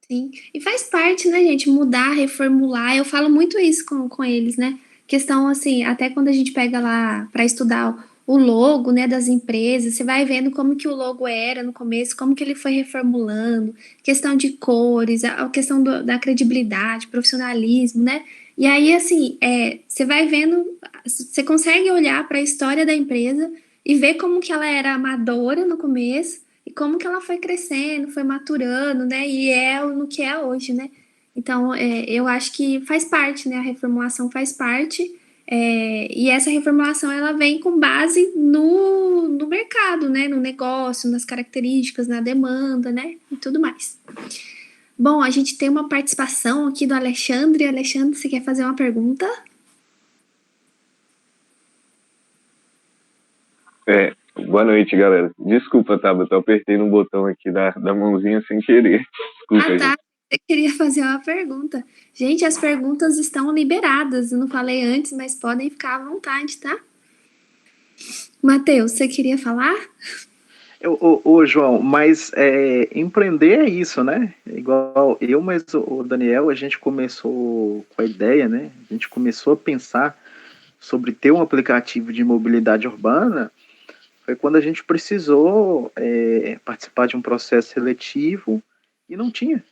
S1: Sim, e faz parte, né, gente, mudar, reformular. Eu falo muito isso com eles, né? Questão assim, até quando a gente pega lá para estudar o logo, né, das empresas, você vai vendo como que o logo era no começo, como que ele foi reformulando, questão de cores, a questão da credibilidade, profissionalismo, né? E aí, assim, você vai vendo, você consegue olhar para a história da empresa e ver como que ela era amadora no começo e como que ela foi crescendo, foi maturando, né? E no que é hoje, né? Então, eu acho que faz parte, né? A reformulação faz parte. E essa reformulação, ela vem com base no mercado, né? No negócio, nas características, na demanda, né? E tudo mais. Bom, a gente tem uma participação aqui do Alexandre. Alexandre, você quer fazer uma pergunta?
S8: Boa noite, galera. Desculpa, Tabata, eu apertei no botão aqui da mãozinha sem querer. Desculpa,
S1: Tá.
S8: gente.
S1: Eu queria fazer uma pergunta. Gente, as perguntas estão liberadas. Eu não falei antes, mas podem ficar à vontade, tá? Matheus, você queria falar?
S6: Ô, João, mas empreender é isso, né? Igual eu, mas o Daniel, a gente começou com a ideia, né? A gente começou a pensar sobre ter um aplicativo de mobilidade urbana, foi quando a gente precisou participar de um processo seletivo e não tinha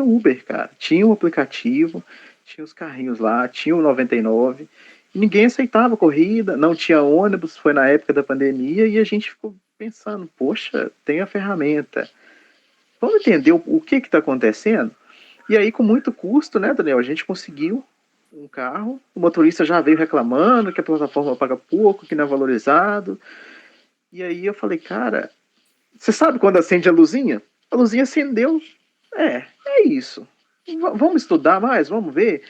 S6: Uber, cara. Tinha um aplicativo, tinha os carrinhos lá, tinha o 99, e ninguém aceitava corrida, não tinha ônibus, foi na época da pandemia, e a gente ficou pensando, poxa, tem a ferramenta. Vamos entender o que está acontecendo? E aí, com muito custo, né, Daniel, a gente conseguiu um carro, o motorista já veio reclamando que a plataforma paga pouco, que não é valorizado. E aí eu falei, cara, você sabe quando acende a luzinha? A luzinha acendeu. É isso. Vamos estudar mais, vamos ver.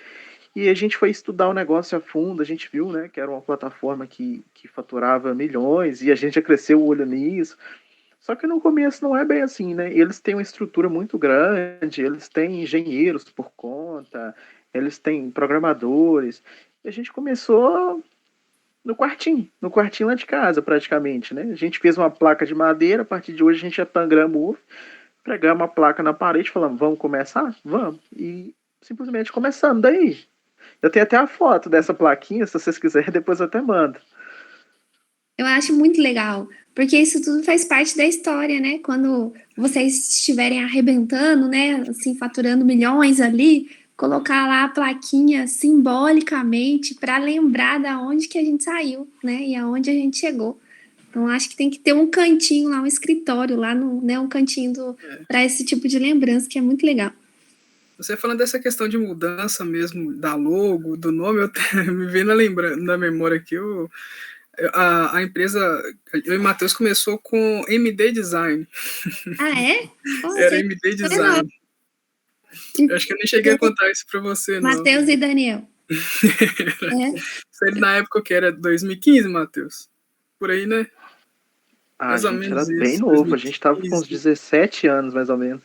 S6: E a gente foi estudar o negócio a fundo, a gente viu, né, que era uma plataforma que faturava milhões, e a gente já cresceu o olho nisso. Só que no começo não é bem assim, né? Eles têm uma estrutura muito grande, eles têm engenheiros por conta, eles têm programadores. E a gente começou no quartinho lá de casa, praticamente, né? A gente fez uma placa de madeira, a partir de hoje a gente é Tangram Move, pregamos uma placa na parede, falamos, vamos começar? Vamos. E simplesmente começamos daí. Eu tenho até a foto dessa plaquinha, se vocês quiserem, depois eu até mando.
S1: Eu acho muito legal, porque isso tudo faz parte da história, né? Quando vocês estiverem arrebentando, né? Assim, faturando milhões ali, colocar lá a plaquinha simbolicamente para lembrar da onde que a gente saiu, né? E aonde a gente chegou. Então, acho que tem que ter um cantinho lá, um escritório lá, né? Um cantinho para esse tipo de lembrança, que é muito legal.
S5: Você falando dessa questão de mudança mesmo da logo, do nome, me veio na memória aqui, a empresa, eu e o Matheus começou com MD Design.
S1: Ah, é?
S5: Era MD Design. Eu acho que eu nem cheguei a contar isso para você, não.
S1: Matheus e Daniel.
S5: Isso aí na época que era 2015, Matheus. Por aí, né?
S6: Mais ou menos era bem novo, 2015. A gente tava com uns 17 anos, mais ou menos.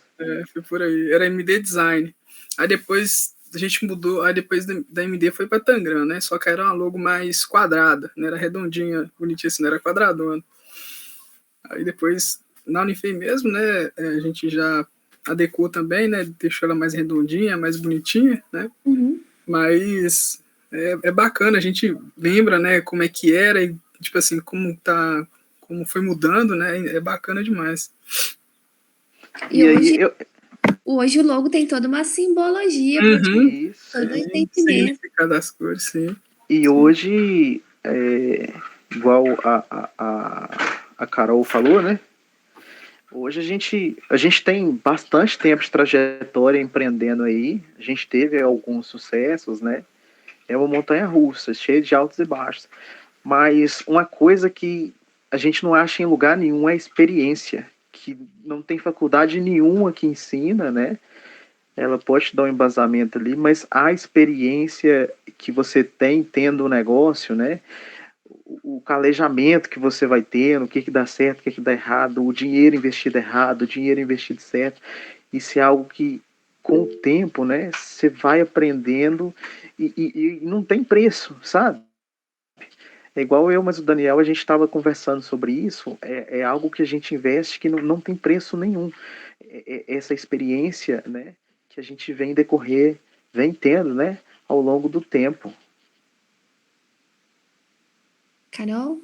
S5: Foi por aí. Era MD Design. Aí depois a gente mudou, aí depois da MD foi pra Tangram, né? Só que era uma logo mais quadrada, não era redondinha, bonitinha assim, não era quadradona. Aí depois, na Unifei mesmo, né? A gente já adequou também, né? Deixou ela mais redondinha, mais bonitinha, né?
S1: Uhum.
S5: Mas é bacana, a gente lembra, né? Como é que era e, tipo assim, como foi mudando, né? É bacana demais.
S1: E
S6: aí eu.
S1: hoje o logo tem toda uma simbologia,
S5: Uhum.
S6: Isso.
S1: todo o
S5: Sim,
S1: entendimento.
S5: significado das cores, sim.
S6: E hoje, igual a Carol falou, né? Hoje a gente tem bastante tempo de trajetória empreendendo aí. A gente teve alguns sucessos, né? É uma montanha russa, cheia de altos e baixos. Mas uma coisa que a gente não acha em lugar nenhum é a experiência, que não tem faculdade nenhuma que ensina, né? Ela pode te dar um embasamento ali, mas a experiência que você tem tendo o negócio, né? O calejamento que você vai ter, o que que dá certo, o que que dá errado, o dinheiro investido errado, o dinheiro investido certo, isso é algo que com o tempo, né, você vai aprendendo e não tem preço, sabe? É igual eu, mas o Daniel, a gente estava conversando sobre isso, é algo que a gente investe que não tem preço nenhum. Essa experiência, né, que a gente vem tendo, né, ao longo do tempo.
S1: Carol?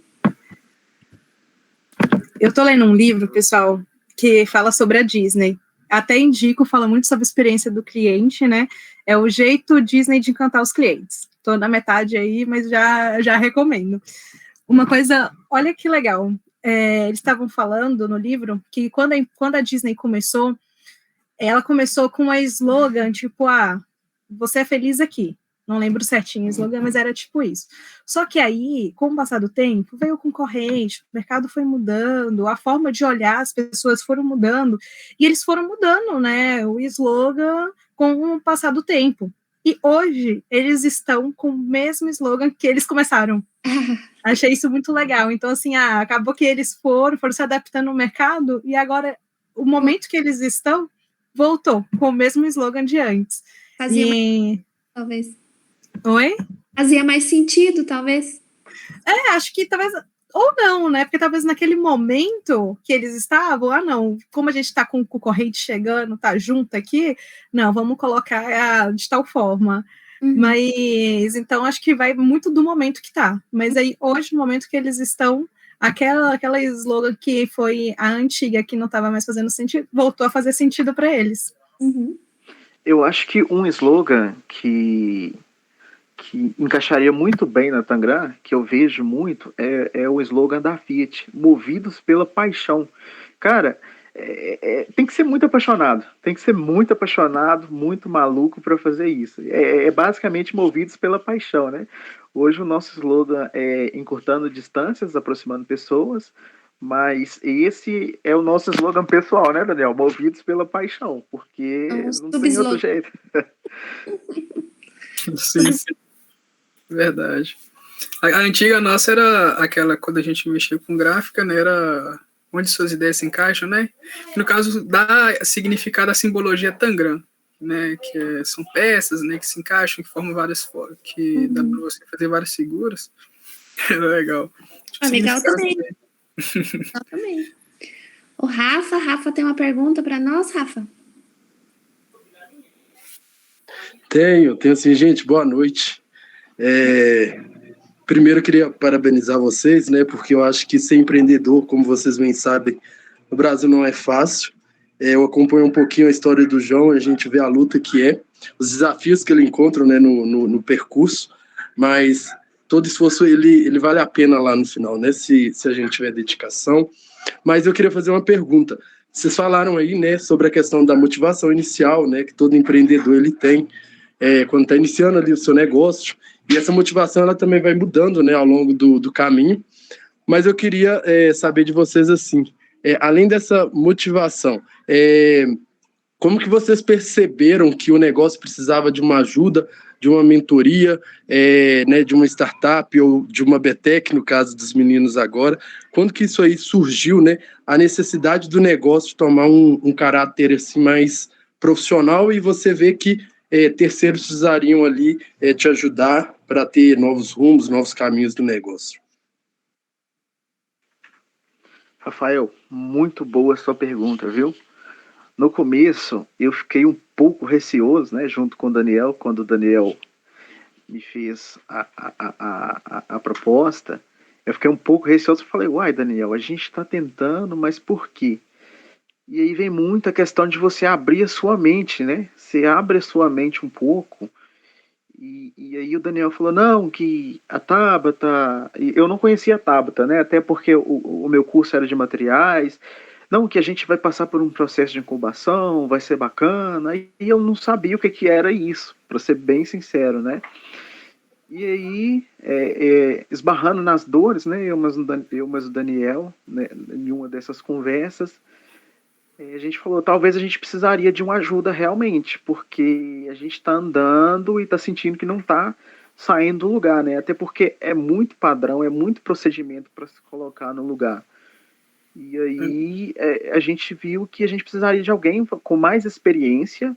S4: Eu tô lendo um livro, pessoal, que fala sobre a Disney. Até indico, fala muito sobre a experiência do cliente, né? É o jeito Disney de encantar os clientes. Tô na metade aí, mas já recomendo. Uma coisa, olha que legal. Eles estavam falando no livro que quando a Disney começou, ela começou com a slogan, tipo, você é feliz aqui. Não lembro certinho o slogan, mas era tipo isso. Só que aí, com o passar do tempo, veio o concorrente, o mercado foi mudando, a forma de olhar as pessoas foram mudando, e eles foram mudando, né, o slogan com o passar do tempo. E hoje, eles estão com o mesmo slogan que eles começaram. Achei isso muito legal. Então, assim, acabou que eles foram se adaptando no mercado, e agora, o momento que eles estão, voltou com o mesmo slogan de antes.
S1: Fazia mais, talvez.
S4: Oi?
S1: Fazia mais sentido, talvez.
S4: Acho que talvez, ou não, né? Porque talvez naquele momento que eles estavam, não, como a gente está com o concorrente chegando, tá junto aqui, não, vamos colocar de tal forma. Mas, então, acho que vai muito do momento que tá. Mas aí, hoje, no momento que eles estão, aquela slogan que foi a antiga, que não estava mais fazendo sentido, voltou a fazer sentido para eles.
S6: Eu acho que um slogan que encaixaria muito bem na Tangram, que eu vejo muito, é o slogan da Fiat, movidos pela paixão. Cara, tem que ser muito apaixonado, muito maluco para fazer isso. É basicamente movidos pela paixão, né? Hoje o nosso slogan é encurtando distâncias, aproximando pessoas, mas esse é o nosso slogan pessoal, né, Daniel? Movidos pela paixão, porque não tem outro jeito.
S5: Sim, sim. Verdade. A antiga nossa era aquela, quando a gente mexia com gráfica, né, era onde suas ideias se encaixam, né? No caso, dá significado à simbologia Tangram, né, que são peças, né, que se encaixam, que formam várias formas, que dá para você fazer várias figuras. É legal.
S1: Legal também. Legal também. O Rafa tem uma pergunta para nós, Rafa?
S9: Tenho sim, gente, boa noite. Primeiro eu queria parabenizar vocês, né, porque eu acho que ser empreendedor, como vocês bem sabem, no Brasil não é fácil. Eu acompanho um pouquinho a história do João, a gente vê a luta que é, os desafios que ele encontra, né, no percurso, mas todo esforço ele vale a pena lá no final, né, se a gente tiver dedicação. Mas eu queria fazer uma pergunta. Vocês falaram aí, né, sobre a questão da motivação inicial, né, que todo empreendedor ele tem quando está iniciando ali o seu negócio, e essa motivação ela também vai mudando, né, ao longo do caminho. Mas eu queria saber de vocês assim, além dessa motivação, como que vocês perceberam que o negócio precisava de uma ajuda, de uma mentoria, né, de uma startup ou de uma BTech, no caso dos meninos agora? Quando que isso aí surgiu, né, a necessidade do negócio tomar um caráter assim, mais profissional, e você vê que terceiros precisariam ali te ajudar para ter novos rumos, novos caminhos do negócio?
S6: Rafael, muito boa a sua pergunta, viu? No começo, eu fiquei um pouco receoso, né, junto com o Daniel, quando o Daniel me fez a proposta, eu fiquei um pouco receoso, falei, uai, Daniel, a gente está tentando, mas por quê? E aí vem muito a questão de você abrir a sua mente, né? Você abre a sua mente um pouco. E aí o Daniel falou, não, que a Tabata... Eu não conhecia a Tabata, né? Até porque o meu curso era de materiais. Não, que a gente vai passar por um processo de incubação, vai ser bacana. E eu não sabia o que era isso, para ser bem sincero, né? E aí, esbarrando nas dores, né? Eu mas o Daniel, né, em uma dessas conversas, a gente falou, talvez a gente precisaria de uma ajuda realmente, porque a gente está andando e está sentindo que não está saindo do lugar, né? Até porque é muito padrão, é muito procedimento para se colocar no lugar. E aí a gente viu que a gente precisaria de alguém com mais experiência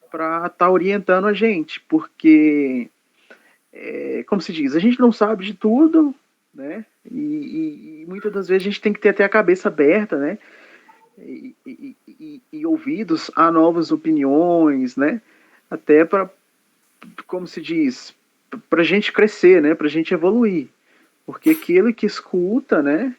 S6: para estar orientando a gente, porque, como se diz, a gente não sabe de tudo, né? E muitas das vezes a gente tem que ter até a cabeça aberta, né? E ouvidos a novas opiniões, né? Até para, como se diz, para a gente crescer, né? Para a gente evoluir, porque aquele que escuta, né?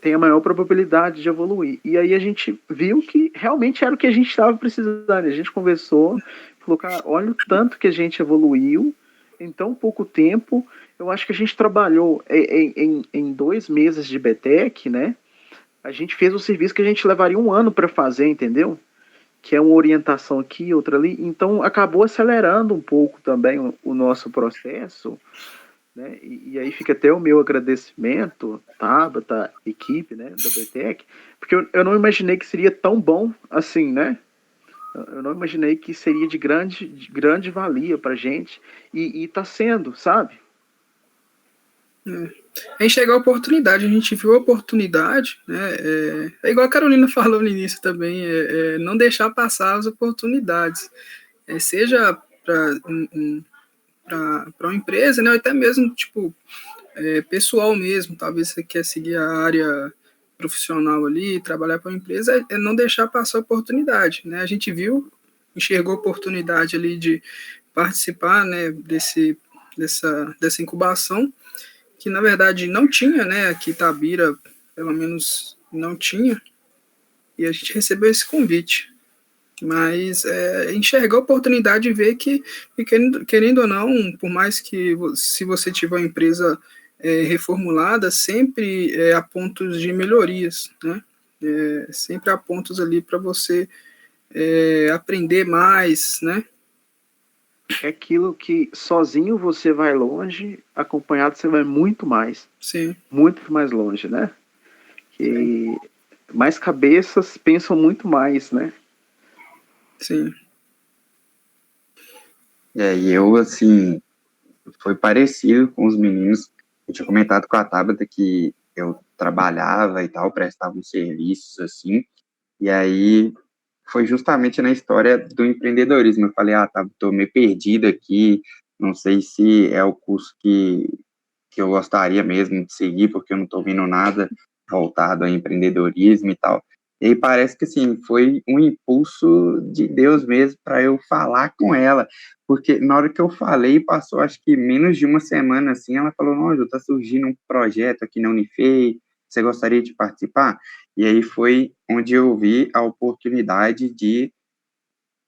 S6: Tem a maior probabilidade de evoluir. E aí a gente viu que realmente era o que a gente estava precisando. A gente conversou, falou, cara, olha o tanto que a gente evoluiu em tão pouco tempo. Eu acho que a gente trabalhou em 2 meses de BTEC, né? A gente fez um serviço que a gente levaria 1 ano para fazer, entendeu? Que é uma orientação aqui, outra ali. Então, acabou acelerando um pouco também o nosso processo, né? E aí fica até o meu agradecimento, Tabata, equipe, né, da BTEC, porque eu não imaginei que seria tão bom assim, né? Eu não imaginei que seria de grande valia para gente. E tá sendo, sabe?
S5: A enxergar a oportunidade, a gente viu a oportunidade, né? É igual a Carolina falou no início também, não deixar passar as oportunidades, seja para uma empresa, né? Ou até mesmo tipo pessoal mesmo. Talvez você quer seguir a área profissional ali, trabalhar para uma empresa, não deixar passar a oportunidade, né? A gente viu, enxergou a oportunidade ali de participar, né? Dessa incubação, que na verdade não tinha, né? Aqui Itabira, pelo menos não tinha, e a gente recebeu esse convite. Mas enxergar a oportunidade de ver que querendo ou não, por mais que se você tiver uma empresa reformulada, sempre há pontos de melhorias, né? Sempre há pontos ali para você aprender mais, né?
S6: É aquilo que sozinho você vai longe, acompanhado você vai muito mais.
S5: Sim.
S6: Muito mais longe, né? Que mais cabeças pensam muito mais, né?
S5: Sim.
S7: E eu, assim, foi parecido com os meninos. Eu tinha comentado com a Tabata que eu trabalhava e tal, prestava uns serviços, assim, e aí foi justamente na história do empreendedorismo. Eu falei, tá, tô meio perdido aqui, não sei se é o curso que eu gostaria mesmo de seguir, porque eu não tô vendo nada voltado ao empreendedorismo e tal. E aí parece que, assim, foi um impulso de Deus mesmo para eu falar com ela, porque na hora que eu falei, passou acho que menos de uma semana, assim, ela falou, não, Ju, tá surgindo um projeto aqui na Unifei, você gostaria de participar? E aí foi onde eu vi a oportunidade de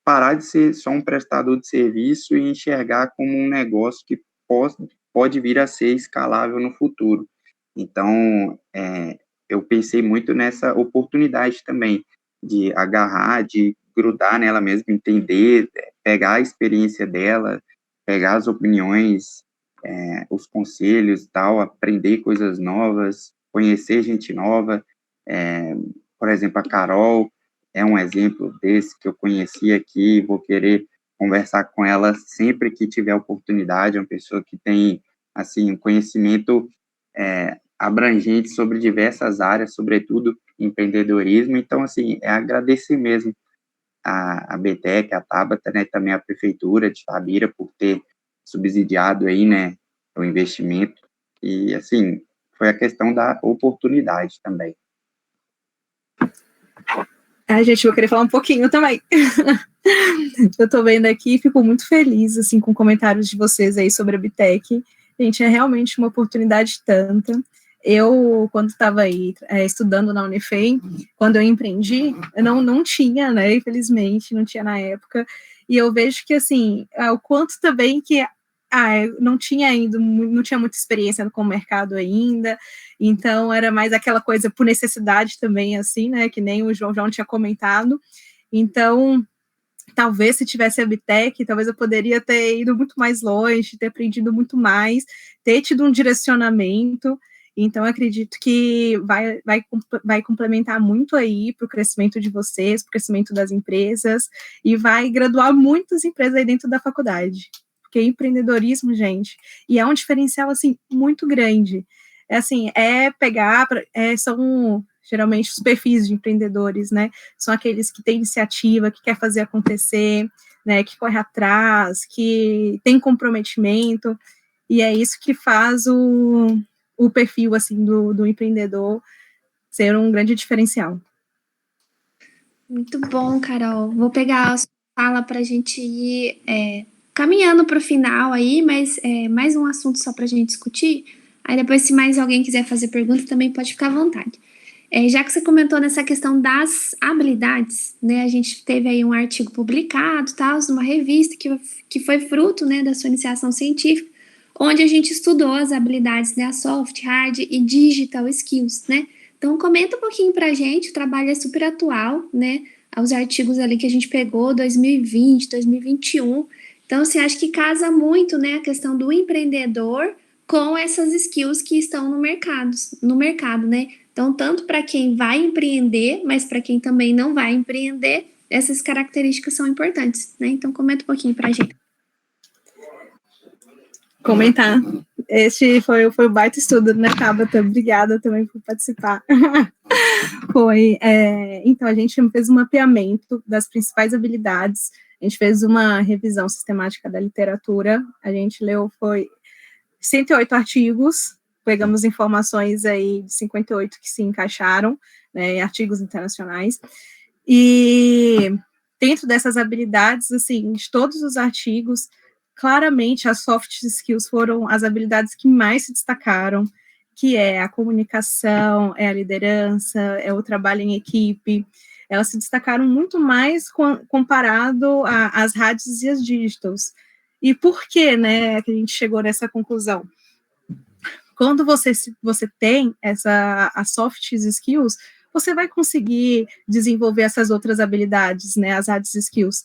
S7: parar de ser só um prestador de serviço e enxergar como um negócio que pode vir a ser escalável no futuro. Então, eu pensei muito nessa oportunidade também, de agarrar, de grudar nela mesmo, entender, pegar a experiência dela, pegar as opiniões, os conselhos e tal, aprender coisas novas, conhecer gente nova. Por exemplo, a Carol é um exemplo desse que eu conheci aqui, vou querer conversar com ela sempre que tiver oportunidade. É uma pessoa que tem, assim, um conhecimento abrangente sobre diversas áreas, sobretudo empreendedorismo. Então, assim, agradecer mesmo a BTEC, a Tabata, né, também a Prefeitura de Itabira por ter subsidiado aí, né, o investimento. E, assim, foi a questão da oportunidade também.
S4: Gente, vou querer falar um pouquinho também. Eu tô vendo aqui e fico muito feliz, assim, com comentários de vocês aí sobre a BTEC. Gente, é realmente uma oportunidade tanta. Eu, quando estava aí estudando na Unifei, quando eu empreendi, eu não tinha, né, infelizmente, não tinha na época, e eu vejo que, assim, o quanto também que eu não tinha muita experiência com o mercado ainda, então era mais aquela coisa por necessidade também, assim, né, que nem o João tinha comentado, então talvez se tivesse a Bitec, talvez eu poderia ter ido muito mais longe, ter aprendido muito mais, ter tido um direcionamento. Então, eu acredito que vai complementar muito aí para o crescimento de vocês, para o crescimento das empresas, e vai graduar muitas empresas aí dentro da faculdade. Porque empreendedorismo, gente, e é um diferencial, assim, muito grande. São geralmente os perfis de empreendedores, né, são aqueles que têm iniciativa, que quer fazer acontecer, né, que corre atrás, que tem comprometimento, e é isso que faz o perfil, assim, do empreendedor ser um grande diferencial.
S1: Muito bom, Carol. Vou pegar a sua fala para a gente ir caminhando para o final aí, mas mais um assunto só para a gente discutir. Aí depois, se mais alguém quiser fazer pergunta, também pode ficar à vontade. Já que você comentou nessa questão das habilidades, né, a gente teve aí um artigo publicado, tal, numa revista que foi fruto, né, da sua iniciação científica, onde a gente estudou as habilidades, né, a soft, hard e digital skills, né. Então, comenta um pouquinho pra gente, o trabalho é super atual, né, os artigos ali que a gente pegou, 2020, 2021, então, assim, acho que casa muito, né, a questão do empreendedor com essas skills que estão no mercado, né. Então, tanto para quem vai empreender, mas para quem também não vai empreender, essas características são importantes, né? Então, comenta um pouquinho para a gente.
S4: Comentar. Este foi o baita estudo, né, Tabata? Obrigada também por participar. Então, a gente fez um mapeamento das principais habilidades, a gente fez uma revisão sistemática da literatura, a gente leu, 108 artigos, pegamos informações aí de 58 que se encaixaram, né, em artigos internacionais, e dentro dessas habilidades, assim, de todos os artigos, claramente as soft skills foram as habilidades que mais se destacaram, que é a comunicação, é a liderança, é o trabalho em equipe, elas se destacaram muito mais comparado às hard e às digitals. E por que, né, que a gente chegou nessa conclusão? Quando você tem as soft skills, você vai conseguir desenvolver essas outras habilidades, né, as hard skills.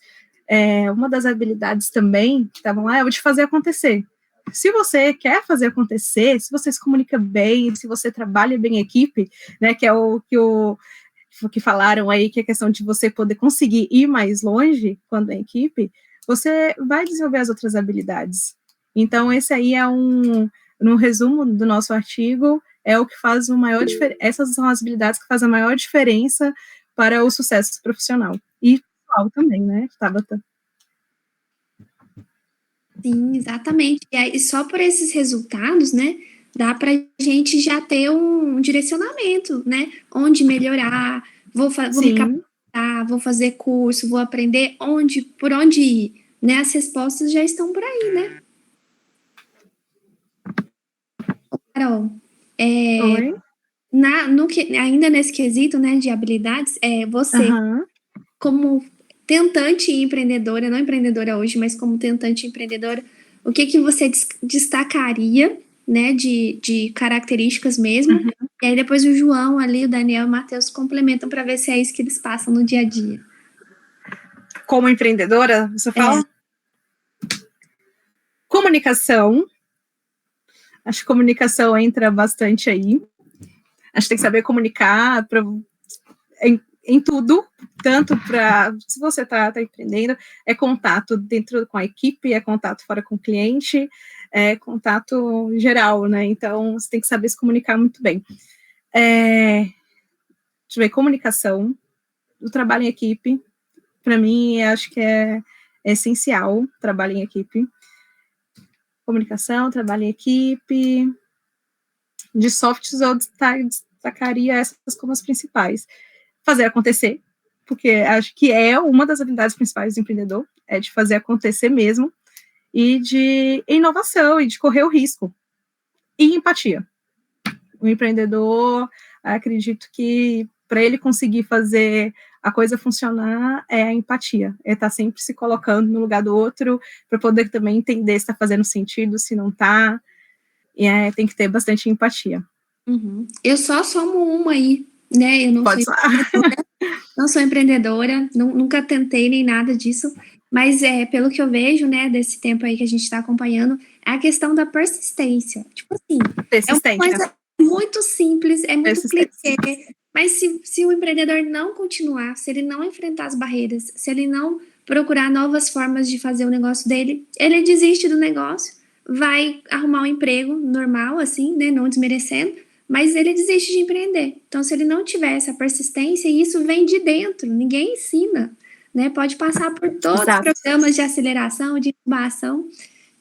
S4: Uma das habilidades também, que estavam lá, é o de fazer acontecer. Se você quer fazer acontecer, se você se comunica bem, se você trabalha bem em equipe, né, que é o que falaram aí, que é a questão de você poder conseguir ir mais longe quando é equipe, você vai desenvolver as outras habilidades. Então, esse aí no resumo do nosso artigo, é o que faz essas são as habilidades que fazem a maior diferença para o sucesso profissional. E pessoal também, né, Tabata?
S1: Sim, exatamente. E aí, só por esses resultados, né, dá para a gente já ter um direcionamento, né, onde melhorar, vou me capacitar, vou fazer curso, vou aprender por onde ir, né, as respostas já estão por aí, né. Carol, ainda nesse quesito, né, de habilidades, você, como tentante empreendedora, não empreendedora hoje, mas como tentante empreendedora, o que você destacaria, né, de características mesmo, e aí depois o João ali, o Daniel e o Matheus complementam para ver se é isso que eles passam no dia a dia.
S4: Como empreendedora, você fala? Comunicação. Acho que comunicação entra bastante aí. Acho que tem que saber comunicar em tudo, tanto para, se você está empreendendo, é contato dentro com a equipe, é contato fora com o cliente, é contato geral, né? Então, você tem que saber se comunicar muito bem. Deixa eu ver, comunicação, o trabalho em equipe, para mim, acho que é essencial, trabalho em equipe. Comunicação, trabalho em equipe. De softs, eu destacaria essas como as principais. Fazer acontecer, porque acho que é uma das habilidades principais do empreendedor, é de fazer acontecer mesmo, e de inovação, e de correr o risco. E empatia. O empreendedor, acredito que para ele conseguir fazer a coisa funcionar é a empatia, é estar sempre se colocando no lugar do outro, para poder também entender se está fazendo sentido, se não está, e tem que ter bastante empatia.
S1: Uhum. Eu só somo uma aí, né? Eu não
S4: Pode
S1: sou empreendedora, não sou empreendedora, nunca tentei nem nada disso, mas pelo que eu vejo, né, desse tempo aí que a gente está acompanhando, é a questão da persistência. Tipo assim, é uma coisa muito simples, é muito clichê, mas se o empreendedor não continuar, se ele não enfrentar as barreiras, se ele não procurar novas formas de fazer o negócio dele, ele desiste do negócio, vai arrumar um emprego normal, assim, né, não desmerecendo, mas ele desiste de empreender. Então, se ele não tiver essa persistência, e isso vem de dentro, ninguém ensina, né? Pode passar por todos os programas de aceleração, de incubação,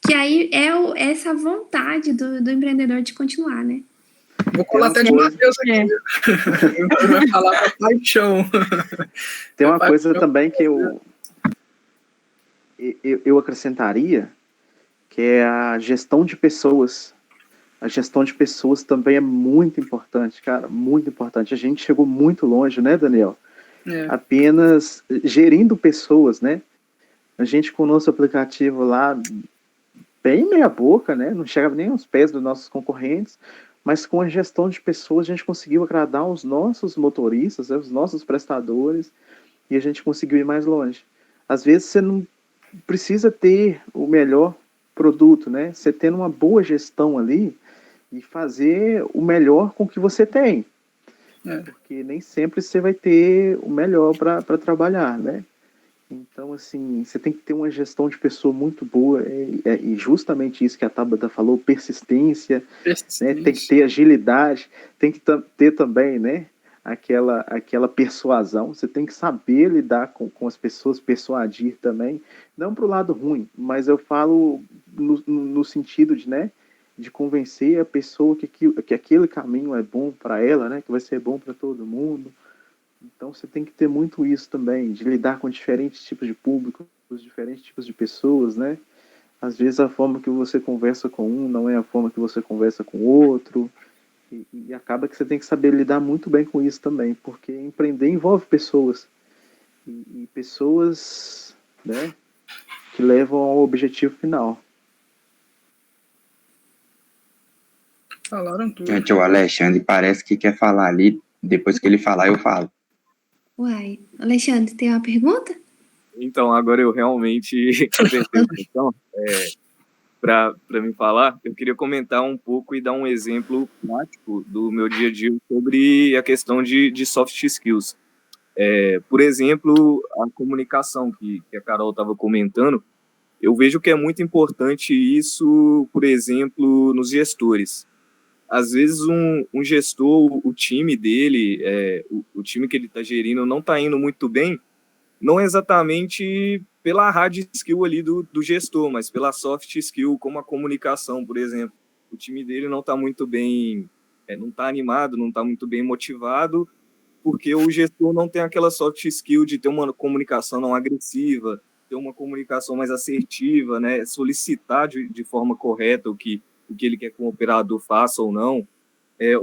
S1: que aí é essa vontade do empreendedor de continuar, né?
S5: Vou colar até de Matheus aqui. Vai falar com a paixão.
S6: Tem uma coisa também que eu acrescentaria, que é a gestão de pessoas. A gestão de pessoas também é muito importante, cara, muito importante. A gente chegou muito longe, né, Daniel? Apenas gerindo pessoas, né? A gente com o nosso aplicativo lá, bem meia boca, né? Não chegava nem aos pés dos nossos concorrentes, mas com a gestão de pessoas a gente conseguiu agradar os nossos motoristas, né, os nossos prestadores, e a gente conseguiu ir mais longe. Às vezes você não precisa ter o melhor produto, né? Você tendo uma boa gestão ali e fazer o melhor com o que você tem. Porque nem sempre você vai ter o melhor para trabalhar, né? Então, assim, você tem que ter uma gestão de pessoa muito boa, e justamente isso que a Tabata falou, persistência. Né? Tem que ter agilidade, tem que ter também, né, aquela persuasão, você tem que saber lidar com as pessoas, persuadir também, não para o lado ruim, mas eu falo no sentido de, né, de convencer a pessoa que aquele caminho é bom para ela, né, que vai ser bom para todo mundo. Então você tem que ter muito isso também, de lidar com diferentes tipos de público, diferentes tipos de pessoas, né? Às vezes a forma que você conversa com um não é a forma que você conversa com o outro, e acaba que você tem que saber lidar muito bem com isso também, porque empreender envolve pessoas, e pessoas, né, que levam ao objetivo final.
S5: Falaram tudo.
S7: Gente, o Alexandre parece que quer falar ali, depois que ele falar eu falo.
S1: Uai, Alexandre, tem uma pergunta?
S10: Então, agora eu realmente prestei atenção para me falar. Eu queria comentar um pouco e dar um exemplo prático do meu dia a dia sobre a questão de soft skills. Por exemplo, a comunicação que a Carol estava comentando, eu vejo que é muito importante isso, por exemplo, nos gestores. Às vezes um gestor, o time dele, o time que ele está gerindo não está indo muito bem, não exatamente pela hard skill ali do gestor, mas pela soft skill, como a comunicação, por exemplo. O time dele não está muito bem, não está animado, não está muito bem motivado, porque o gestor não tem aquela soft skill de ter uma comunicação não agressiva, ter uma comunicação mais assertiva, né? Solicitar de forma correta o que ele quer que o operador faça ou não.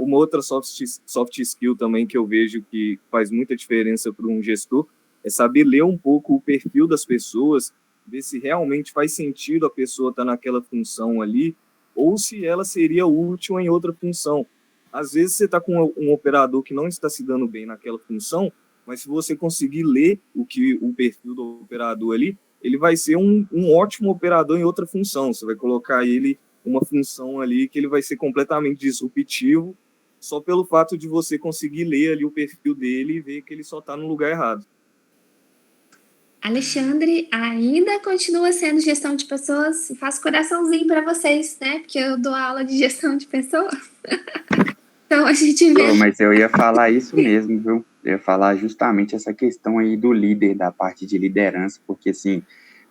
S10: Uma outra soft skill também que eu vejo que faz muita diferença para um gestor é saber ler um pouco o perfil das pessoas, ver se realmente faz sentido a pessoa estar naquela função ali, ou se ela seria útil em outra função. Às vezes você está com um operador que não está se dando bem naquela função, mas se você conseguir ler o perfil do operador ali, ele vai ser um ótimo operador em outra função. Você vai colocar ele uma função ali que ele vai ser completamente disruptivo, só pelo fato de você conseguir ler ali o perfil dele e ver que ele só está no lugar errado.
S1: Alexandre ainda continua sendo gestão de pessoas, faço coraçãozinho para vocês, né? Porque eu dou aula de gestão de pessoas. Então a gente vê.
S7: Mas eu ia falar isso mesmo, viu? Eu ia falar justamente essa questão aí do líder, da parte de liderança, porque assim,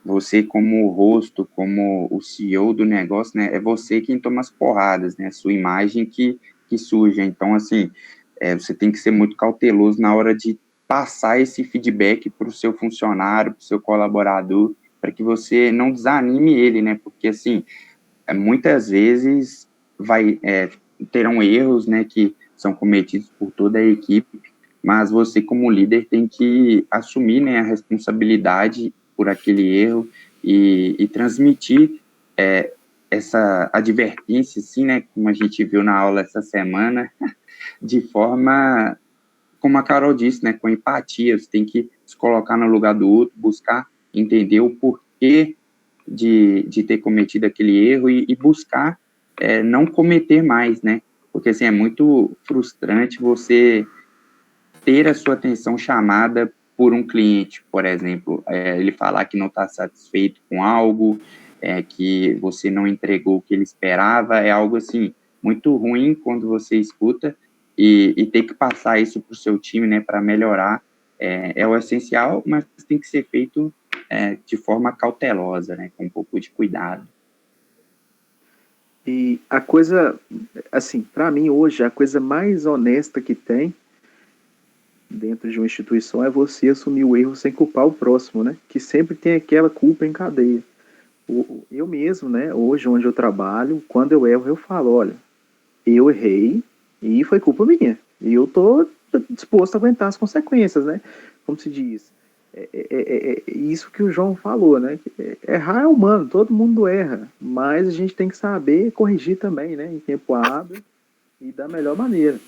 S7: você como rosto, como o CEO do negócio, né, é você quem toma as porradas, né, sua imagem que surge. Então, assim, você tem que ser muito cauteloso na hora de passar esse feedback para o seu funcionário, para o seu colaborador, para que você não desanime ele, né, porque, assim, muitas vezes terão erros, né, que são cometidos por toda a equipe, mas você, como líder, tem que assumir, né, a responsabilidade por aquele erro e transmitir essa advertência, assim, né, como a gente viu na aula essa semana, de forma, como a Carol disse, né, com empatia. Você tem que se colocar no lugar do outro, buscar entender o porquê de ter cometido aquele erro e buscar não cometer mais, né, porque, assim, é muito frustrante você ter a sua atenção chamada por um cliente, por exemplo, ele falar que não está satisfeito com algo, que você não entregou o que ele esperava, é algo, assim, muito ruim quando você escuta, e ter que passar isso para o seu time, né, para melhorar, é o essencial, mas tem que ser feito de forma cautelosa, né, com um pouco de cuidado.
S6: E a coisa, assim, para mim hoje, a coisa mais honesta que tem dentro de uma instituição é você assumir o erro sem culpar o próximo, né? Que sempre tem aquela culpa em cadeia. Eu mesmo, né, hoje onde eu trabalho, quando eu erro, eu falo, olha, eu errei e foi culpa minha. E eu tô disposto a aguentar as consequências, né? Como se diz, isso que o João falou, né? Errar é humano, todo mundo erra, mas a gente tem que saber corrigir também, né? Em tempo hábil e da melhor maneira.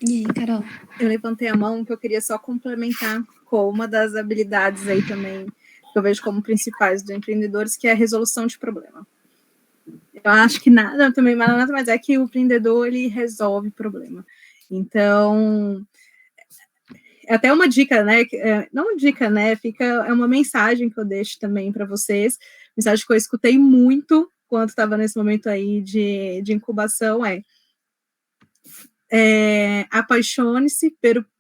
S1: E aí, Carol?
S4: Eu levantei a mão que eu queria só complementar com uma das habilidades aí também que eu vejo como principais dos empreendedores, que é a resolução de problema. Eu acho que nada mais é que o empreendedor, ele resolve problema. Então, é até uma dica, né? Não dica, né? É uma mensagem que eu deixo também para vocês. Mensagem que eu escutei muito quando estava nesse momento aí de incubação apaixone-se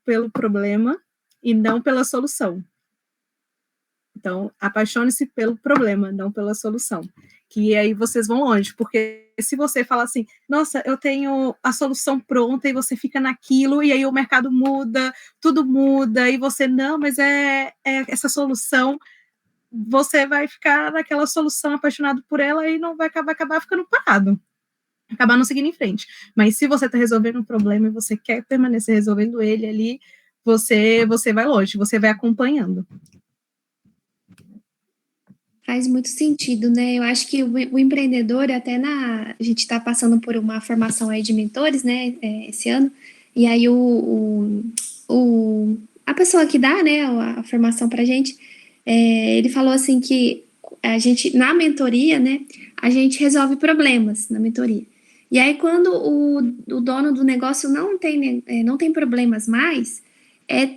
S4: pelo problema e não pela solução. Então, apaixone-se pelo problema, não pela solução. Que aí vocês vão longe, porque se você fala assim, nossa, eu tenho a solução pronta, e você fica naquilo, e aí o mercado muda, tudo muda, e você, não, mas é essa solução, você vai ficar naquela solução apaixonado por ela e não vai acabar ficando parado. Acabar não seguindo em frente. Mas se você está resolvendo um problema e você quer permanecer resolvendo ele ali, você vai longe, você vai acompanhando.
S1: Faz muito sentido, né? Eu acho que o empreendedor, até a gente está passando por uma formação aí de mentores, né, esse ano, e aí a pessoa que dá, né, a formação para a gente, ele falou assim que a gente, na mentoria, né, a gente resolve problemas na mentoria. E aí, quando o dono do negócio não tem problemas mais,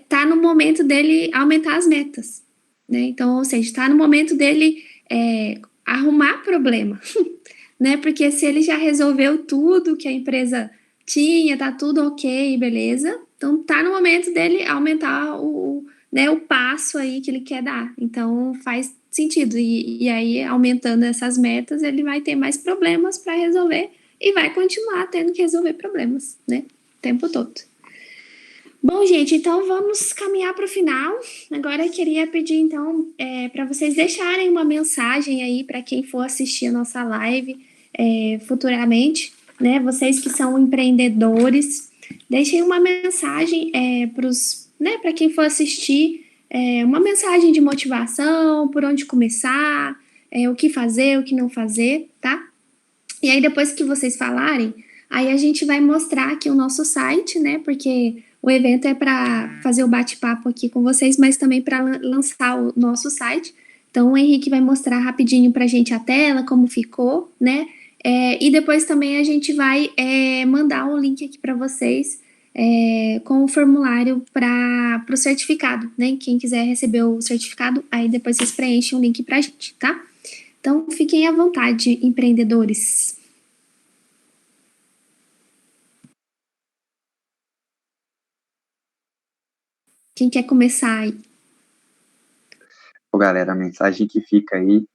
S1: tá no momento dele aumentar as metas. Né? Então, ou seja, está no momento dele arrumar problema, né? Porque se ele já resolveu tudo que a empresa tinha, tá tudo ok, beleza. Então, tá no momento dele aumentar o passo aí que ele quer dar. Então, faz sentido. E aí, aumentando essas metas, ele vai ter mais problemas para resolver e vai continuar tendo que resolver problemas, né? O tempo todo. Bom, gente, então vamos caminhar para o final. Agora eu queria pedir, então, para vocês deixarem uma mensagem aí para quem for assistir a nossa live futuramente, né? Vocês que são empreendedores, deixem uma mensagem para quem for assistir, uma mensagem de motivação, por onde começar, o que fazer, o que não fazer, tá? E aí, depois que vocês falarem, aí a gente vai mostrar aqui o nosso site, né? Porque o evento é para fazer o bate-papo aqui com vocês, mas também para lançar o nosso site. Então, o Henrique vai mostrar rapidinho para a gente a tela, como ficou, né? E depois também a gente vai mandar um link aqui para vocês com o formulário para o certificado, né? Quem quiser receber o certificado, aí depois vocês preenchem o link para a gente, tá? Então, fiquem à vontade, empreendedores. Quem quer começar aí?
S7: Galera, a mensagem que fica aí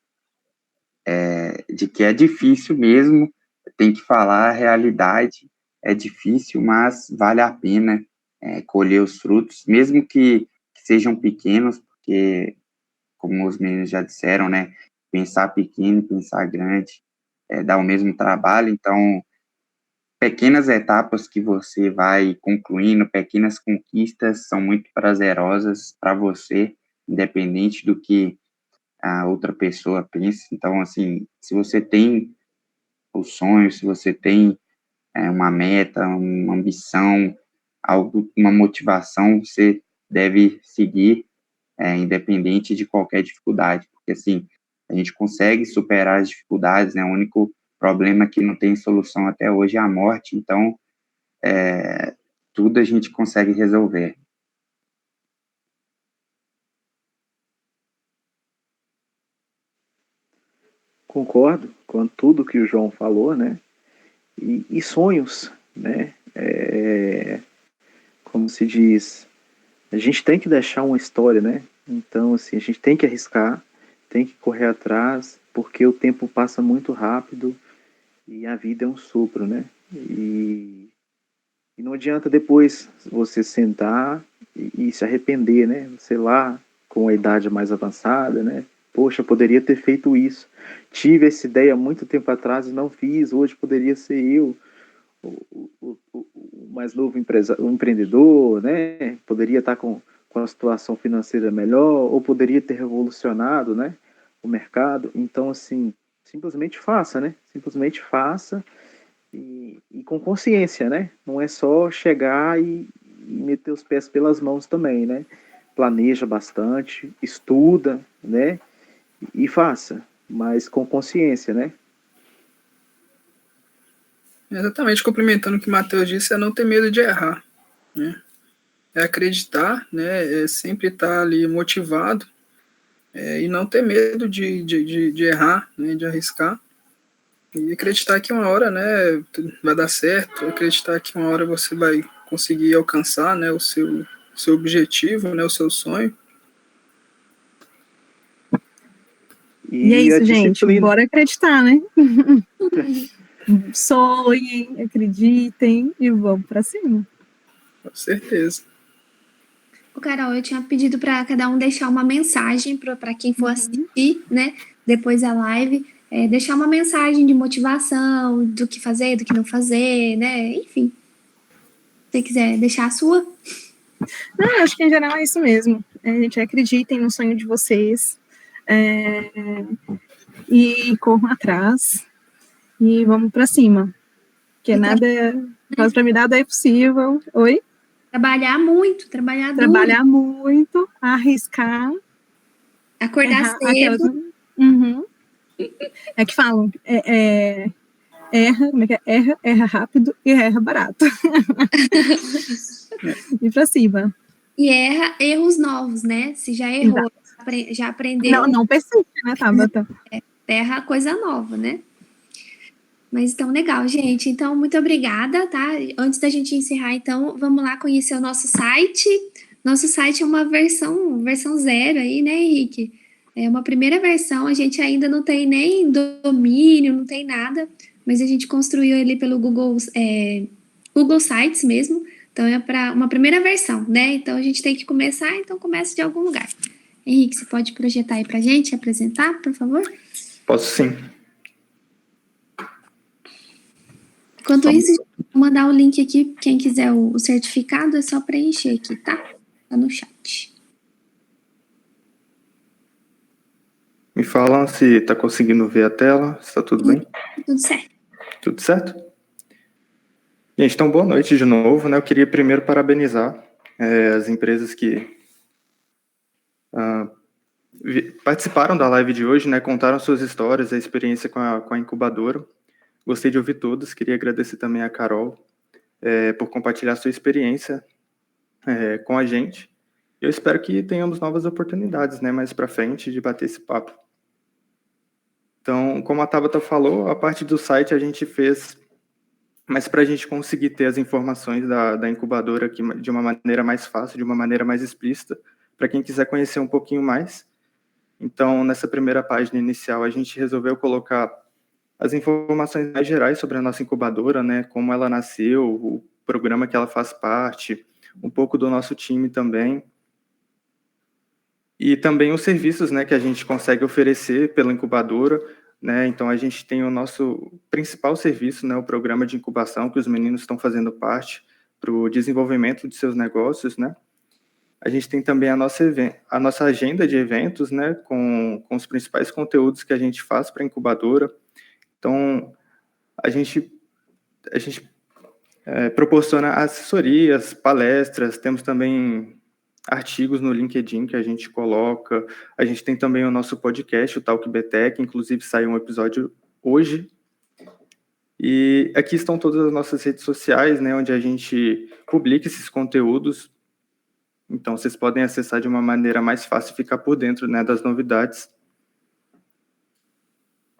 S7: é de que é difícil mesmo, tem que falar a realidade, é difícil, mas vale a pena colher os frutos, mesmo que sejam pequenos, porque, como os meninos já disseram, né, pensar pequeno, pensar grande, dá o mesmo trabalho. Então, pequenas etapas que você vai concluindo, pequenas conquistas são muito prazerosas para você, independente do que a outra pessoa pensa. Então, assim, se você tem o sonho, se você tem uma meta, uma ambição, algo, uma motivação, você deve seguir, independente de qualquer dificuldade, porque assim, a gente consegue superar as dificuldades, né? O único problema que não tem solução até hoje é a morte, então tudo a gente consegue resolver.
S6: Concordo com tudo que o João falou, né? E sonhos, né? Como se diz, a gente tem que deixar uma história, né? Então, assim, a gente tem que arriscar, tem que correr atrás, porque o tempo passa muito rápido e a vida é um sopro, né? E não adianta depois você sentar e se arrepender, né? Sei lá, com a idade mais avançada, né? Poxa, eu poderia ter feito isso. Tive essa ideia muito tempo atrás e não fiz. Hoje poderia ser eu o mais novo o empreendedor, né? Poderia estar com a situação financeira melhor ou poderia ter revolucionado, né? O mercado. Então, assim, simplesmente faça, né? Simplesmente faça e com consciência, né? Não é só chegar e meter os pés pelas mãos também, né? Planeja bastante, estuda, né? E faça, mas com consciência, né?
S5: Exatamente, complementando o que o Matheus disse, é não ter medo de errar, né? É acreditar, né? É sempre estar ali motivado, e não ter medo de errar, né? De arriscar. E acreditar que uma hora, né, vai dar certo, acreditar que uma hora você vai conseguir alcançar, né, o seu objetivo, né, o seu sonho.
S4: E é isso, gente, bora acreditar, né? Sonhem, acreditem e vamos para cima.
S5: Com certeza.
S1: O Carol, eu tinha pedido para cada um deixar uma mensagem para quem for assistir, né, depois da live, deixar uma mensagem de motivação, do que fazer, do que não fazer, né, enfim. Se você quiser deixar a sua.
S4: Não, acho que em geral é isso mesmo. Gente, acreditem no sonho de vocês e corram atrás e vamos para cima. Porque para mim nada é possível. Oi?
S1: Trabalhar muito, trabalhar duro.
S4: Trabalhar muito, arriscar.
S1: Acordar cedo.
S4: É que falam, erra rápido e erra barato. E pra cima.
S1: E erra erros novos, né? Se já errou, já aprendeu.
S4: Não persiste, né, Tabata?
S1: Erra coisa nova, né? Mas então, legal, gente. Então, muito obrigada, tá? Antes da gente encerrar, então, vamos lá conhecer o nosso site. Nosso site é uma versão 0 aí, né, Henrique? É uma primeira versão, a gente ainda não tem nem domínio, não tem nada, mas a gente construiu ele pelo Google Sites mesmo. Então, é para uma primeira versão, né? Então, a gente tem que começar, então começa de algum lugar. Henrique, você pode projetar aí pra gente, apresentar, por favor?
S3: Posso sim.
S1: Enquanto isso, vou mandar o link aqui, quem quiser o certificado, é só preencher aqui, tá? Tá no chat.
S3: Me falam se tá conseguindo ver a tela, se tá tudo bem?
S1: Tudo certo.
S3: Tudo certo? Gente, então boa noite de novo, né? Eu queria primeiro parabenizar as empresas que participaram da live de hoje, né? Contaram suas histórias, a experiência com a incubadora. Gostei de ouvir todos. Queria agradecer também a Carol por compartilhar sua experiência com a gente. Eu espero que tenhamos novas oportunidades, né? Mais para frente de bater esse papo. Então, como a Tabata falou, a parte do site a gente fez, mas para a gente conseguir ter as informações da incubadora aqui de uma maneira mais fácil, de uma maneira mais explícita, para quem quiser conhecer um pouquinho mais. Então, nessa primeira página inicial, a gente resolveu colocar as informações mais gerais sobre a nossa incubadora, né? Como ela nasceu, o programa que ela faz parte, um pouco do nosso time também. E também os serviços, né, que a gente consegue oferecer pela incubadora, né? Então a gente tem o nosso principal serviço, né, o programa de incubação que os meninos estão fazendo parte para o desenvolvimento de seus negócios, né? A gente tem também a nossa agenda de eventos, né, com os principais conteúdos que a gente faz para a incubadora. Então, a gente proporciona assessorias, palestras, temos também artigos no LinkedIn que a gente coloca, a gente tem também o nosso podcast, o Talk BTEC, inclusive saiu um episódio hoje. E aqui estão todas as nossas redes sociais, né, onde a gente publica esses conteúdos. Então, vocês podem acessar de uma maneira mais fácil e ficar por dentro, né, das novidades.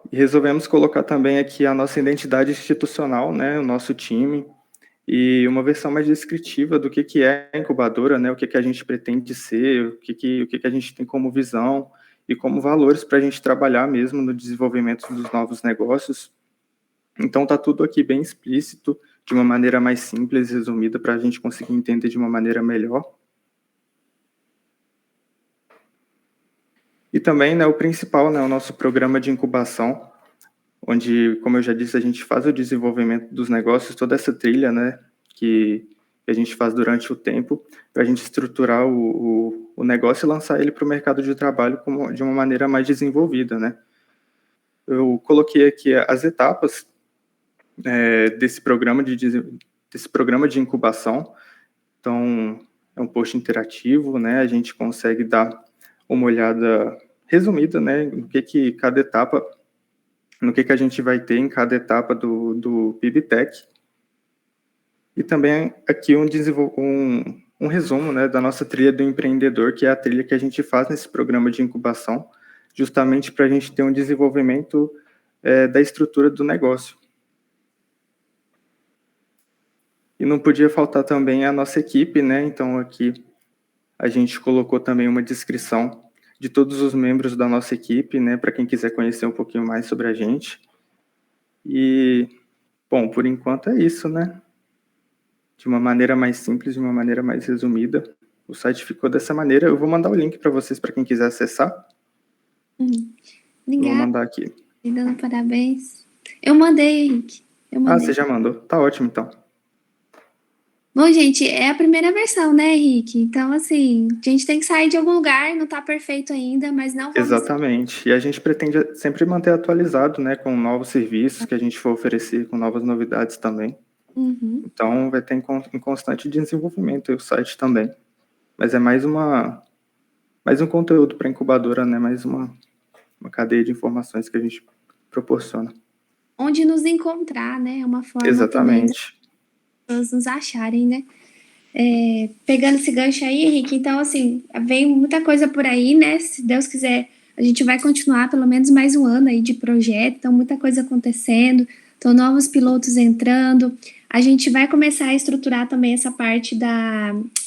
S3: E resolvemos colocar também aqui a nossa identidade institucional, né, o nosso time, e uma versão mais descritiva do que é a incubadora, né, o que a gente pretende ser, o que a gente tem como visão e como valores para a gente trabalhar mesmo no desenvolvimento dos novos negócios. Então, está tudo aqui bem explícito, de uma maneira mais simples, resumida, para a gente conseguir entender de uma maneira melhor. E também, né, o principal, né, o nosso programa de incubação, onde, como eu já disse, a gente faz o desenvolvimento dos negócios, toda essa trilha, né, que a gente faz durante o tempo, para a gente estruturar o negócio e lançar ele para o mercado de trabalho de uma maneira mais desenvolvida, né. Eu coloquei aqui as etapas desse programa de incubação. Então, é um post interativo, né, a gente consegue dar uma olhada resumida, né, no que cada etapa, no que a gente vai ter em cada etapa do PIBTEC. E também aqui um resumo, né, da nossa trilha do empreendedor, que é a trilha que a gente faz nesse programa de incubação, justamente para a gente ter um desenvolvimento da estrutura do negócio. E não podia faltar também a nossa equipe, né, então aqui a gente colocou também uma descrição de todos os membros da nossa equipe, né, para quem quiser conhecer um pouquinho mais sobre a gente. E, bom, por enquanto é isso, né? De uma maneira mais simples, de uma maneira mais resumida. O site ficou dessa maneira. Eu vou mandar o link para vocês, para quem quiser acessar.
S1: Obrigada.
S3: Vou mandar aqui.
S1: Me dando parabéns. Eu mandei, Henrique.
S3: Você já mandou? Tá ótimo, então.
S1: Bom, gente, é a primeira versão, né, Henrique? Então, assim, a gente tem que sair de algum lugar, não tá perfeito ainda, mas não vamos...
S3: Exatamente. E a gente pretende sempre manter atualizado, né, com novos serviços que a gente for oferecer, com novas novidades também. Então, vai ter em constante desenvolvimento o site também. Mas é mais um conteúdo para a incubadora, né, mais uma cadeia de informações que a gente proporciona.
S1: Onde nos encontrar, né, é uma forma
S3: Exatamente.
S1: Também nos acharem, né? Pegando esse gancho aí, Henrique, então, assim, vem muita coisa por aí, né? Se Deus quiser, a gente vai continuar pelo menos mais um ano aí de projeto, então muita coisa acontecendo, então novos pilotos entrando, a gente vai começar a estruturar também essa parte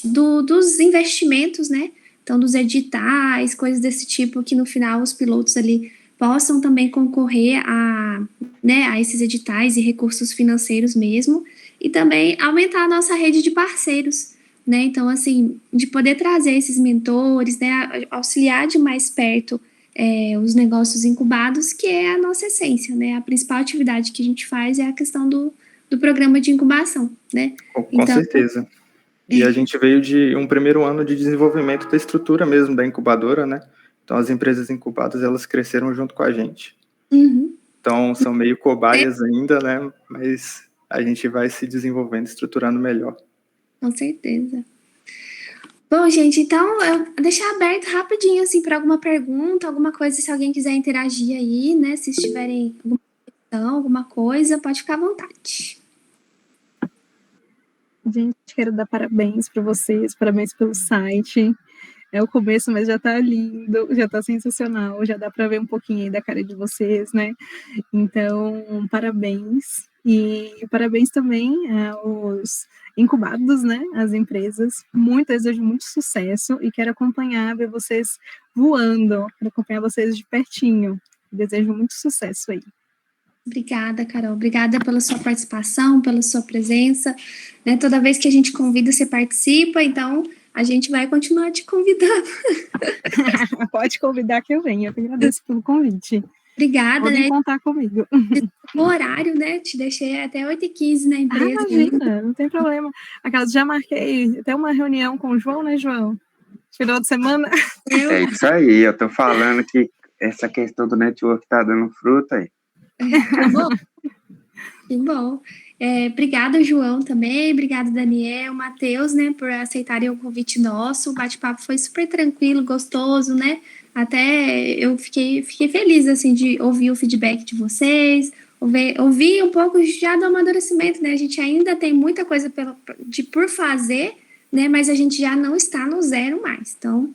S1: dos investimentos, né? Então, dos editais, coisas desse tipo, que no final os pilotos ali possam também concorrer a esses editais e recursos financeiros mesmo, e também aumentar a nossa rede de parceiros, né? Então, assim, de poder trazer esses mentores, né? Auxiliar de mais perto os negócios incubados, que é a nossa essência, né? A principal atividade que a gente faz é a questão do programa de incubação, né?
S3: Com certeza. E a gente veio de um primeiro ano de desenvolvimento da estrutura mesmo da incubadora, né? Então, as empresas incubadas, elas cresceram junto com a gente. Então, são meio cobaias ainda, né? Mas a gente vai se desenvolvendo, estruturando melhor.
S1: Com certeza. Bom, gente, então, eu vou deixar aberto rapidinho, assim, para alguma pergunta, alguma coisa, se alguém quiser interagir aí, né? Se tiverem alguma questão, alguma coisa, pode ficar à vontade.
S4: Gente, quero dar parabéns para vocês, parabéns pelo site. É o começo, mas já tá lindo, já tá sensacional, já dá para ver um pouquinho aí da cara de vocês, né? Então, parabéns. E parabéns também aos incubados, né? As empresas. Desejo muito sucesso e quero acompanhar, ver vocês voando, quero acompanhar vocês de pertinho. Desejo muito sucesso aí.
S1: Obrigada, Carol. Obrigada pela sua participação, pela sua presença, né? Toda vez que a gente convida, você participa, então a gente vai continuar te convidando.
S4: Pode convidar que eu venho. Eu agradeço pelo convite.
S1: Obrigada,
S4: Podem
S1: né?
S4: contar comigo.
S1: O horário, né? Te deixei até 8h15 na empresa.
S4: Imagina, não tem problema. Aquelas, já marquei até uma reunião com o João, né, João? Final de semana.
S7: É isso aí, eu tô falando que essa questão do network tá dando fruto aí.
S1: Que bom. Que bom. Obrigada, João, também. Obrigada, Daniel, Matheus, né, por aceitarem o convite nosso. O bate-papo foi super tranquilo, gostoso, né? Até eu fiquei feliz, assim, de ouvir o feedback de vocês, ouvir um pouco já do amadurecimento, né? A gente ainda tem muita coisa por fazer, né? Mas a gente já não está no zero mais. Então,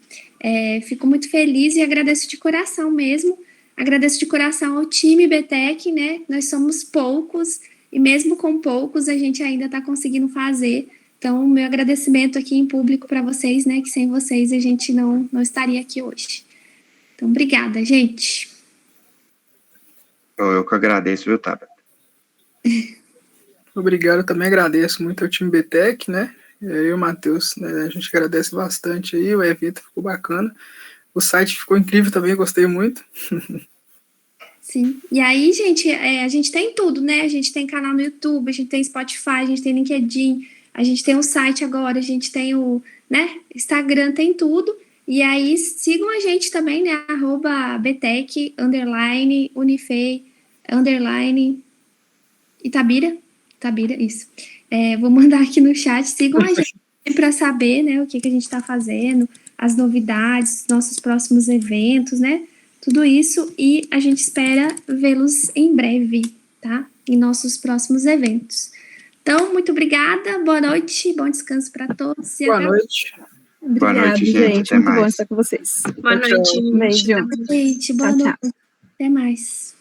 S1: fico muito feliz e agradeço de coração mesmo. Agradeço de coração ao time BTEC, né? Nós somos poucos e mesmo com poucos a gente ainda está conseguindo fazer. Então, meu agradecimento aqui em público para vocês, né? Que sem vocês a gente não estaria aqui hoje. Então, obrigada, gente.
S7: Eu que agradeço, viu, Tabata?
S5: Obrigado, eu também agradeço muito ao time BTEC, né? Eu e o Matheus, né? A gente agradece bastante aí, o evento ficou bacana. O site ficou incrível também, gostei muito.
S1: Sim. E aí, gente, a gente tem tudo, né? A gente tem canal no YouTube, a gente tem Spotify, a gente tem LinkedIn, a gente tem o site agora, a gente tem o, né, Instagram, tem tudo. E aí, sigam a gente também, né? @BTEC, _Unifei, _Itabira, isso. Vou mandar aqui no chat, sigam a gente para saber, né, o que a gente está fazendo, as novidades, nossos próximos eventos, né? Tudo isso, e a gente espera vê-los em breve, tá? Em nossos próximos eventos. Então, muito obrigada, boa noite, bom descanso para todos.
S5: Boa noite.
S4: Obrigada,
S7: Boa noite, gente. Até
S4: Muito
S7: mais.
S4: bom estar com vocês.
S2: Boa noite,
S4: Beijo.
S1: Gente, boa
S4: Tchau,
S1: noite. Até mais.